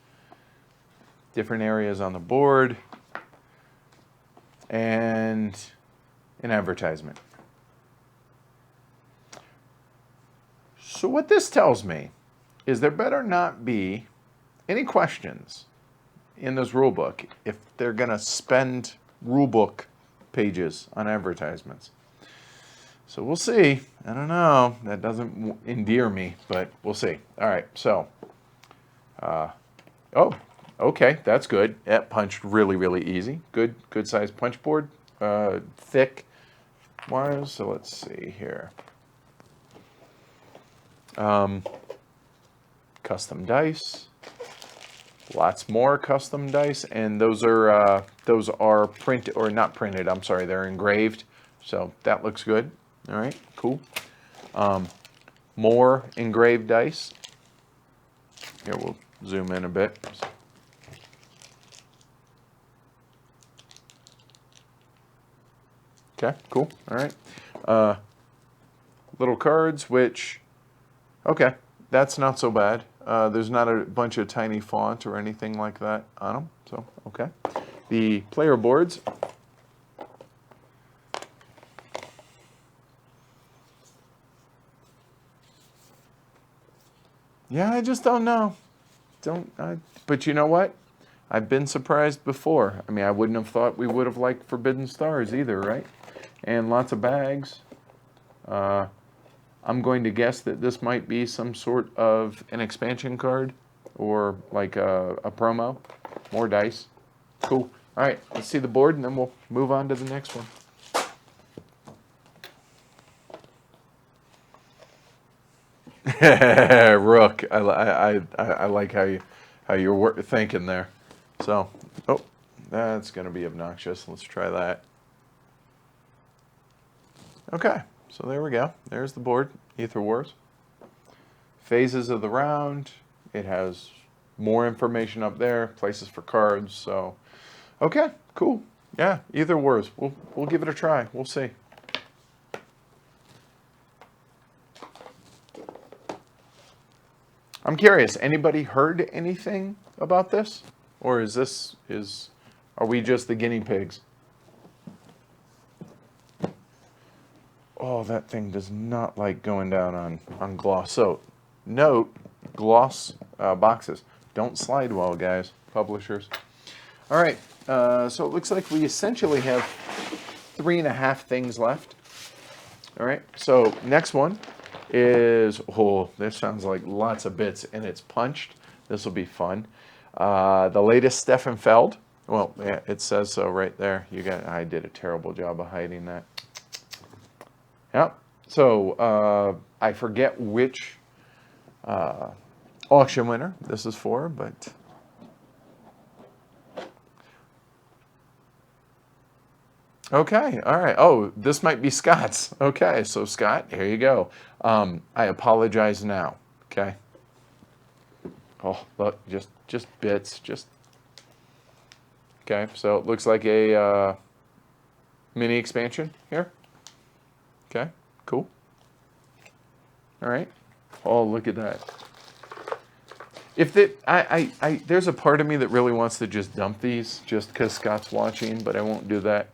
Different areas on the board. And an advertisement. So what this tells me is there better not be any questions in this rule book if they're going to spend rule book pages on advertisements. So we'll see. I don't know. That doesn't endear me, but we'll see. All right. So, oh, okay. That's good. It punched really, really easy. Good sized punch board. Thick wires. So let's see here. Custom dice. Lots more custom dice, and those are printed or not printed. I'm sorry, they're engraved. So that looks good. All right, cool. More engraved dice. Here, we'll zoom in a bit. Okay, cool. All right. Little cards, which, okay, that's not so bad. There's not a bunch of tiny font or anything like that on them, so okay. The player boards. Yeah, I just don't know. But you know what? I've been surprised before. I mean, I wouldn't have thought we would have liked Forbidden Stars either, right? And lots of bags. I'm going to guess that this might be some sort of an expansion card or like a promo. More dice. Cool. All right, let's see the board and then we'll move on to the next one. Rook. I like how you're thinking there. So, oh, that's going to be obnoxious. Let's try that. Okay, so there we go. There's the board, Ether Wars. Phases of the round. It has more information up there, places for cards. So, okay, cool. Yeah, Ether Wars. We'll give it a try. We'll see. I'm curious. Anybody heard anything about this, or are we just the guinea pigs? Oh, that thing does not like going down on gloss. So, note, gloss boxes don't slide well, guys, publishers. All right, so it looks like we essentially have 3.5 things left. All right, so next one is, oh, this sounds like lots of bits, and it's punched. This will be fun. The latest Stefan Feld. Well, yeah, it says so right there. I did a terrible job of hiding that. Yep. So I forget which auction winner this is for, but Okay, all right. Oh, this might be Scott's. Okay, so Scott, here you go. I apologize now. Okay. Oh, look, just bits, just. Okay, so it looks like a mini expansion here. Okay, cool. All right. Oh, look at that. If that, there's a part of me that really wants to just dump these just because Scott's watching, but I won't do that.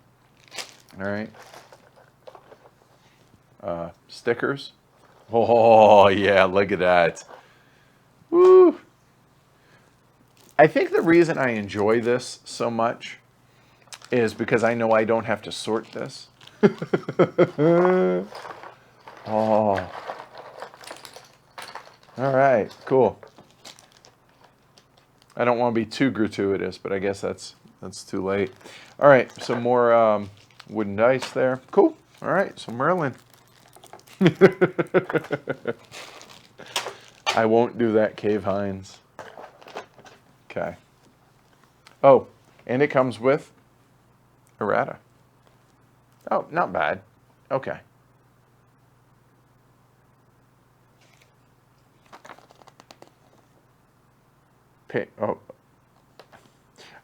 All right. Stickers. Oh, yeah, look at that. Woo. I think the reason I enjoy this so much is because I know I don't have to sort this. Oh. All right, cool. I don't want to be too gratuitous, but I guess that's too late. All right, some more wooden dice there. Cool. All right, so Merlin. I won't do that, Cave Hines. Okay. Oh, and it comes with errata. Oh, not bad. Okay.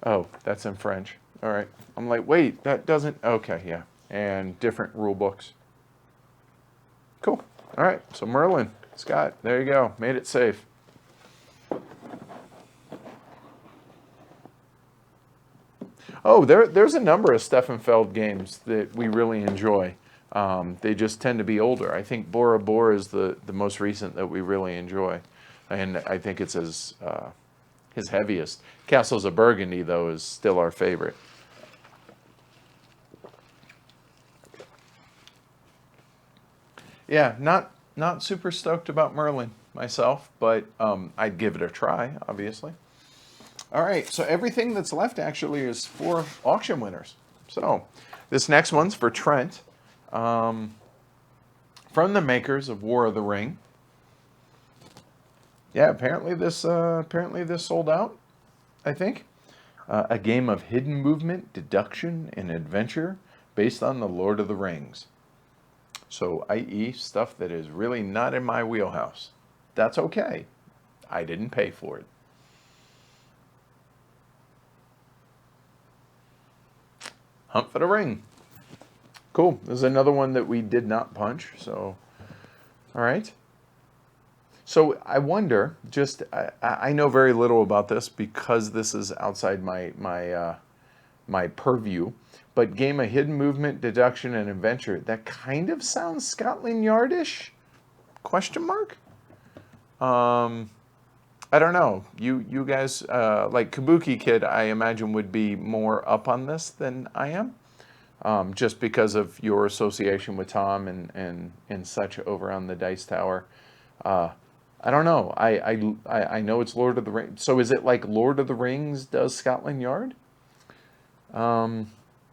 Oh, that's in French. All right. I'm like, wait, that doesn't. Okay, yeah. And different rule books. Cool. All right. So Merlin, Scott, there you go. Made it safe. Oh, there's a number of Steffenfeld games that we really enjoy. They just tend to be older. I think Bora Bora is the most recent that we really enjoy. And I think it's his heaviest. Castles of Burgundy, though, is still our favorite. Yeah, not super stoked about Merlin myself, but I'd give it a try, obviously. All right, so everything that's left actually is for auction winners. So this next one's for Trent, from the makers of War of the Ring. Yeah, apparently this sold out, I think. A game of hidden movement, deduction, and adventure based on the Lord of the Rings. So, i.e., stuff that is really not in my wheelhouse. That's okay. I didn't pay for it. Hunt for the Ring. Cool. This is another one that we did not punch. So, all right. So I wonder, I know very little about this because this is outside my purview, but game of hidden movement, deduction, and adventure, that kind of sounds Scotland Yardish? Question mark? I don't know. You guys, like Kabuki Kid, I imagine would be more up on this than I am, just because of your association with Tom and such over on the Dice Tower. I don't know. I know it's Lord of the Rings. So is it like Lord of the Rings does Scotland Yard?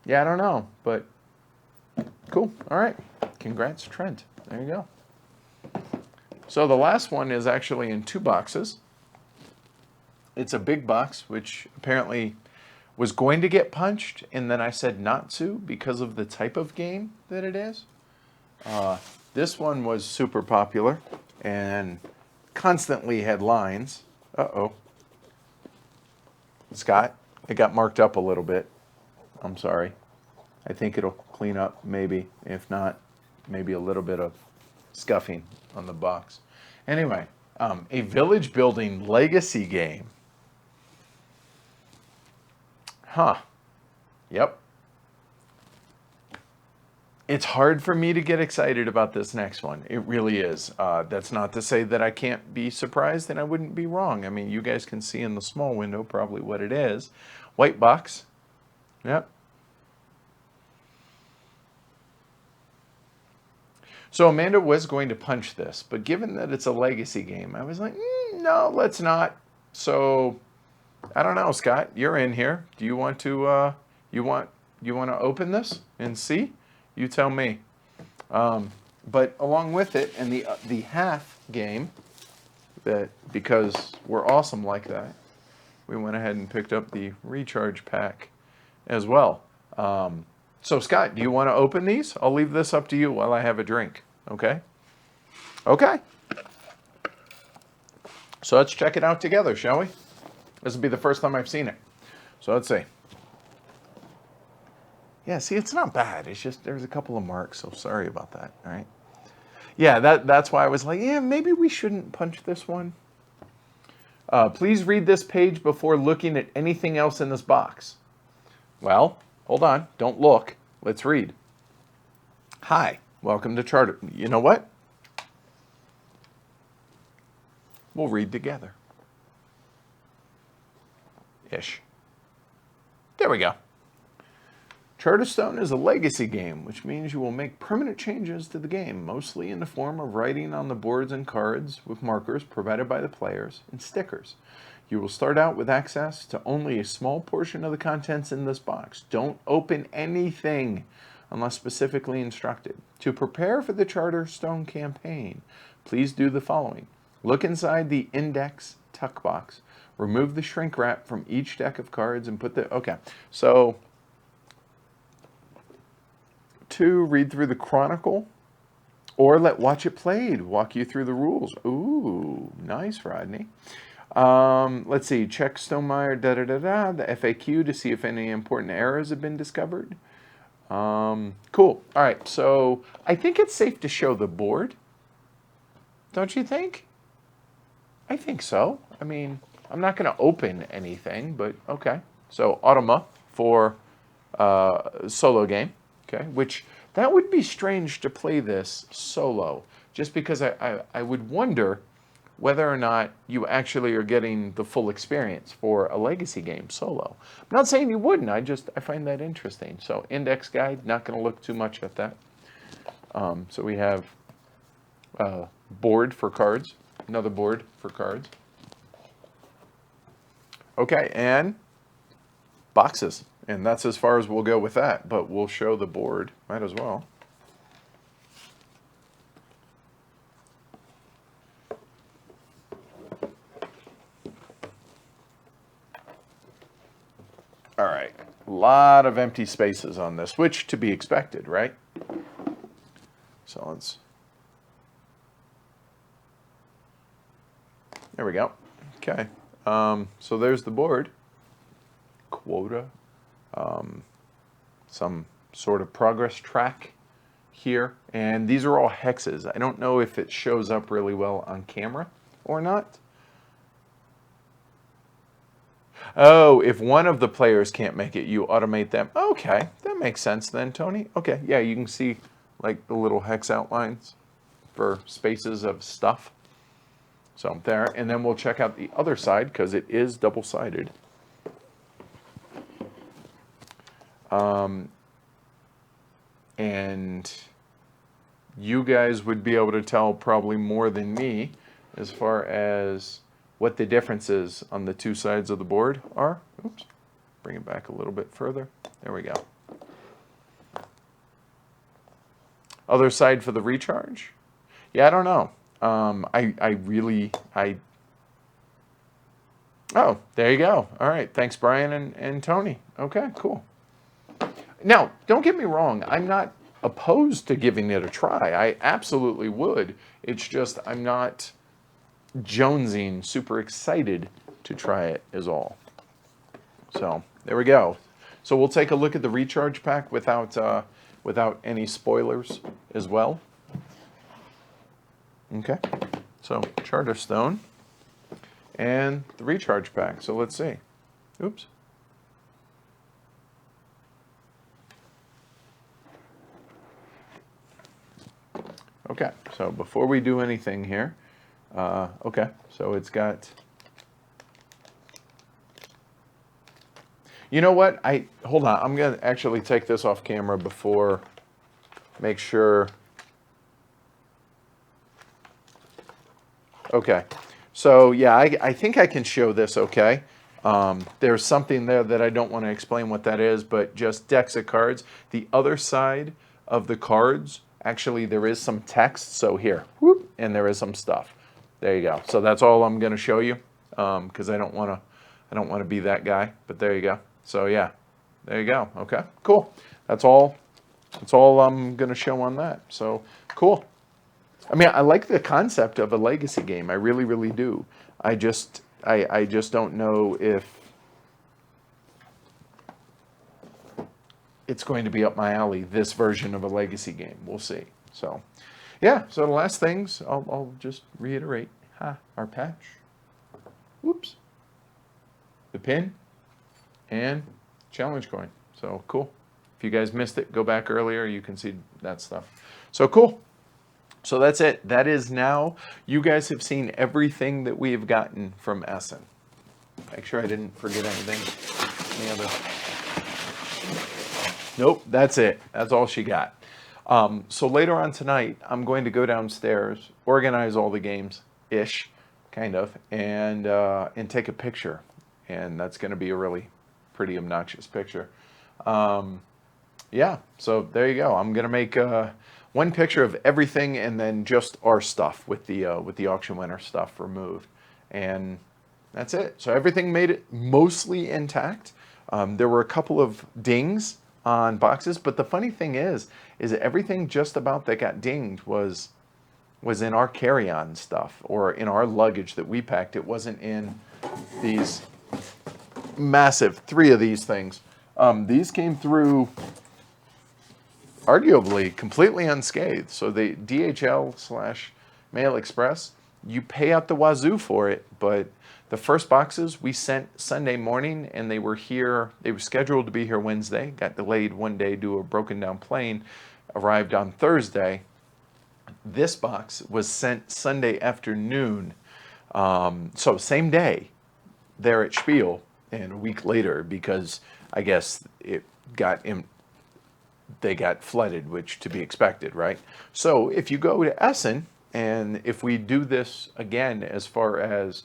Yeah, I don't know, but cool. All right. Congrats, Trent. There you go. So the last one is actually in 2 boxes. It's a big box, which apparently was going to get punched, and then I said not to because of the type of game that it is. This one was super popular and constantly had lines. Uh-oh. Scott, it got marked up a little bit. I'm sorry. I think it'll clean up, maybe. If not, maybe a little bit of scuffing on the box. Anyway, a village building legacy game. Huh. Yep. It's hard for me to get excited about this next one. It really is. That's not to say that I can't be surprised, and I wouldn't be wrong. I mean, you guys can see in the small window probably what it is. White box. Yep. So Amanda was going to punch this, but given that it's a legacy game, I was like, no, let's not. So I don't know, Scott. You're in here. Do you want to? You want to open this and see? You tell me. But along with it, and the half game, that because we're awesome like that, we went ahead and picked up the recharge pack as well. So Scott, do you want to open these? I'll leave this up to you while I have a drink. Okay? Okay. So let's check it out together, shall we? This will be the first time I've seen it. So let's see. Yeah, see, it's not bad. It's just there's a couple of marks, so sorry about that. All right. Yeah, that's why I was like, yeah, maybe we shouldn't punch this one. Please read this page before looking at anything else in this box. Well, hold on. Don't look. Let's read. Hi, welcome to Charter. You know what? We'll read together. Ish. There we go. Charterstone is a legacy game, which means you will make permanent changes to the game, mostly in the form of writing on the boards and cards with markers provided by the players and stickers. You will start out with access to only a small portion of the contents in this box. Don't open anything unless specifically instructed. To prepare for the Charterstone campaign, please do the following. Look inside the index tuck box, remove the shrink wrap from each deck of cards and put the, okay, so 2, read through the chronicle, or let Watch It Played walk you through the rules. Ooh, nice, Rodney. Let's see, check Stonemeyer, the FAQ to see if any important errors have been discovered. Cool. All right, so I think it's safe to show the board. Don't you think? I think so. I mean, I'm not going to open anything, but okay. So Automa for solo game. Okay, which that would be strange to play this solo, just because I would wonder whether or not you actually are getting the full experience for a legacy game solo. I'm not saying you wouldn't, I find that interesting. So index guide, not going to look too much at that. So we have board for cards, another board for cards. Okay, and boxes. And that's as far as we'll go with that, but we'll show the board, might as well. All right, a lot of empty spaces on this, which to be expected, right? So let's, there we go. Okay, so there's the board. Quota. Some sort of progress track here, and these are all hexes. I don't know if it shows up really well on camera or not. Oh, if one of the players can't make it, you automate them. Okay, that makes sense then, Tony. Okay, yeah, you can see like the little hex outlines for spaces of stuff. So there, and then we'll check out the other side because it is double-sided. And you guys would be able to tell probably more than me as far as what the differences on the two sides of the board are. Oops, bring it back a little bit further. There we go. Other side for the recharge? Yeah, I don't know. Oh, there you go. All right, thanks Brian and Tony. Okay, cool. Now, don't get me wrong, I'm not opposed to giving it a try. I absolutely would. It's just I'm not jonesing, super excited to try it is all. So there we go. So we'll take a look at the recharge pack without any spoilers as well. Okay, so Charterstone and the recharge pack. So let's see. Oops. Okay, so before we do anything here, okay, so it's got, you know what, hold on, I'm gonna actually take this off camera before, make sure, okay, so yeah, I think I can show this okay. There's something there that I don't want to explain what that is, but just decks of cards. The other side of the cards, actually, there is some text. So here, whoop, and there is some stuff. There you go. So that's all I'm going to show you, because I don't want to be that guy. But there you go. So yeah, there you go. Okay, cool. that's all I'm going to show on that. So cool. I mean, I like the concept of a legacy game. I really, really do. I just don't know if it's going to be up my alley, this version of a legacy game. We'll see. So, yeah. So the last things, I'll just reiterate. Our patch. Whoops. The pin and challenge coin. So cool. If you guys missed it, go back earlier. You can see that stuff. So cool. So that's it. That is now. You guys have seen everything that we have gotten from Essen. Make sure I didn't forget anything. Any other? Nope, that's it. That's all she got. So later on tonight, I'm going to go downstairs, organize all the games-ish, kind of, and take a picture. And that's going to be a really pretty obnoxious picture. Yeah, so there you go. I'm going to make one picture of everything and then just our stuff with the auction winner stuff removed. And that's it. So everything made it mostly intact. There were a couple of dings on boxes, but the funny thing is everything just about that got dinged was in our carry-on stuff or in our luggage that we packed. It wasn't in these massive 3 of these things. These came through arguably completely unscathed. So the DHL/Mail Express, you pay out the wazoo for it, but the first boxes we sent Sunday morning, and they were here. They were scheduled to be here Wednesday. Got delayed one day due to a broken down plane. Arrived on Thursday. This box was sent Sunday afternoon. So same day there at Spiel, and a week later because I guess it got they got flooded, which to be expected, right? So if you go to Essen, and if we do this again as far as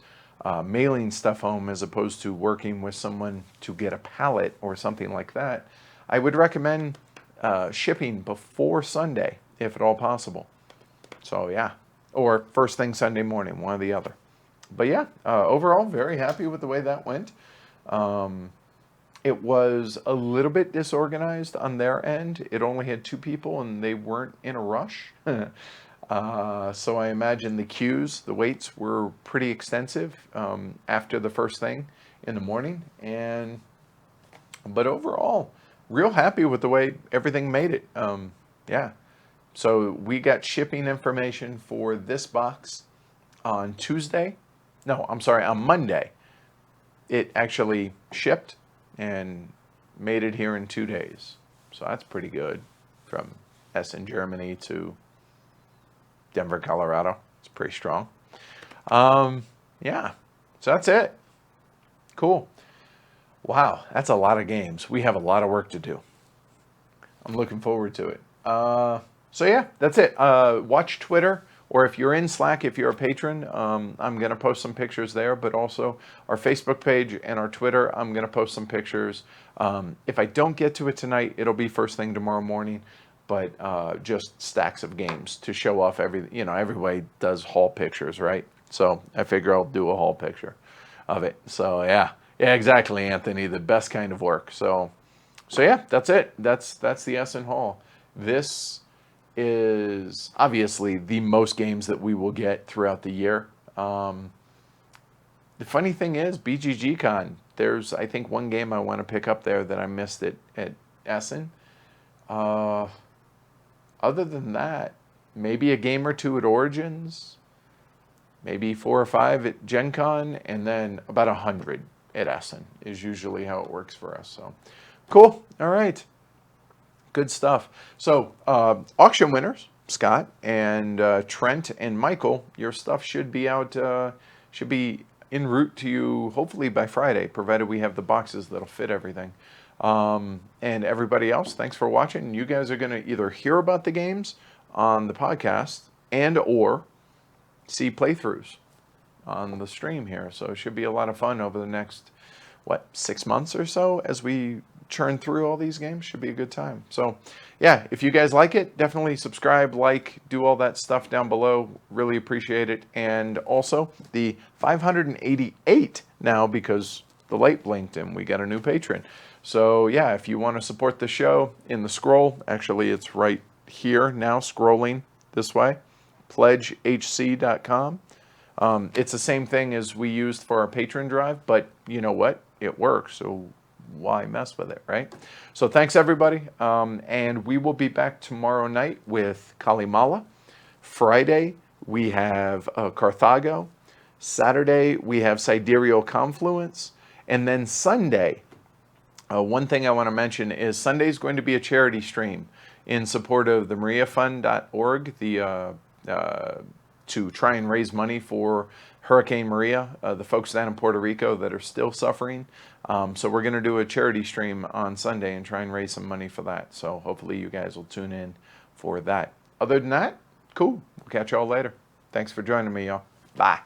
mailing stuff home as opposed to working with someone to get a pallet or something like that, I would recommend shipping before Sunday, if at all possible. So yeah, or first thing Sunday morning, one or the other. But yeah, overall, very happy with the way that went. It was a little bit disorganized on their end. It only had 2 people and they weren't in a rush. So I imagine the queues, the waits were pretty extensive after the first thing in the morning. But overall, real happy with the way everything made it. Yeah. So we got shipping information for this box on Tuesday. No, I'm sorry, on Monday. It actually shipped and made it here in 2 days. So that's pretty good. From Essen, Germany to Denver, Colorado. It's pretty strong. Yeah, so that's it. Cool. Wow, that's a lot of games. We have a lot of work to do. I'm looking forward to it. So yeah, that's it. Watch Twitter, or if you're in Slack, if you're a patron, I'm going to post some pictures there, but also our Facebook page and our Twitter, I'm going to post some pictures. If I don't get to it tonight, it'll be first thing tomorrow morning, but just stacks of games to show off everybody does haul pictures, right? So I figure I'll do a haul picture of it. So yeah, exactly, Anthony, the best kind of work. So yeah, that's it. That's the Essen haul. This is obviously the most games that we will get throughout the year. The funny thing is, BGGCon, there's, I think, one game I want to pick up there that I missed at Essen. Other than that, maybe a game or 2 at Origins, maybe 4 or 5 at Gen Con, and then about 100 at Essen is usually how it works for us. So cool. All right. Good stuff. So auction winners, Scott and Trent and Michael, your stuff should be out, should be en route to you hopefully by Friday, provided we have the boxes that'll fit everything. And everybody else, thanks for watching. You guys are going to either hear about the games on the podcast and or see playthroughs on the stream here. So it should be a lot of fun over the next, 6 months or so as we churn through all these games. Should be a good time. So yeah, if you guys like it, definitely subscribe, like, do all that stuff down below. Really appreciate it. And also the 588 now, because the light blinked and we got a new patron. So yeah, if you want to support the show, in the scroll, actually it's right here now, scrolling this way, pledgehc.com. It's the same thing as we used for our patron drive, but you know what? It works, so why mess with it, right? So thanks, everybody, and we will be back tomorrow night with Kalimala. Friday, we have Carthago. Saturday, we have Sidereal Confluence. And then Sunday, one thing I want to mention is Sunday is going to be a charity stream in support of the mariafund.org, to try and raise money for Hurricane Maria, the folks down in Puerto Rico that are still suffering. So we're going to do a charity stream on Sunday and try and raise some money for that. So hopefully you guys will tune in for that. Other than that, cool. We'll catch y'all later. Thanks for joining me, y'all. Bye.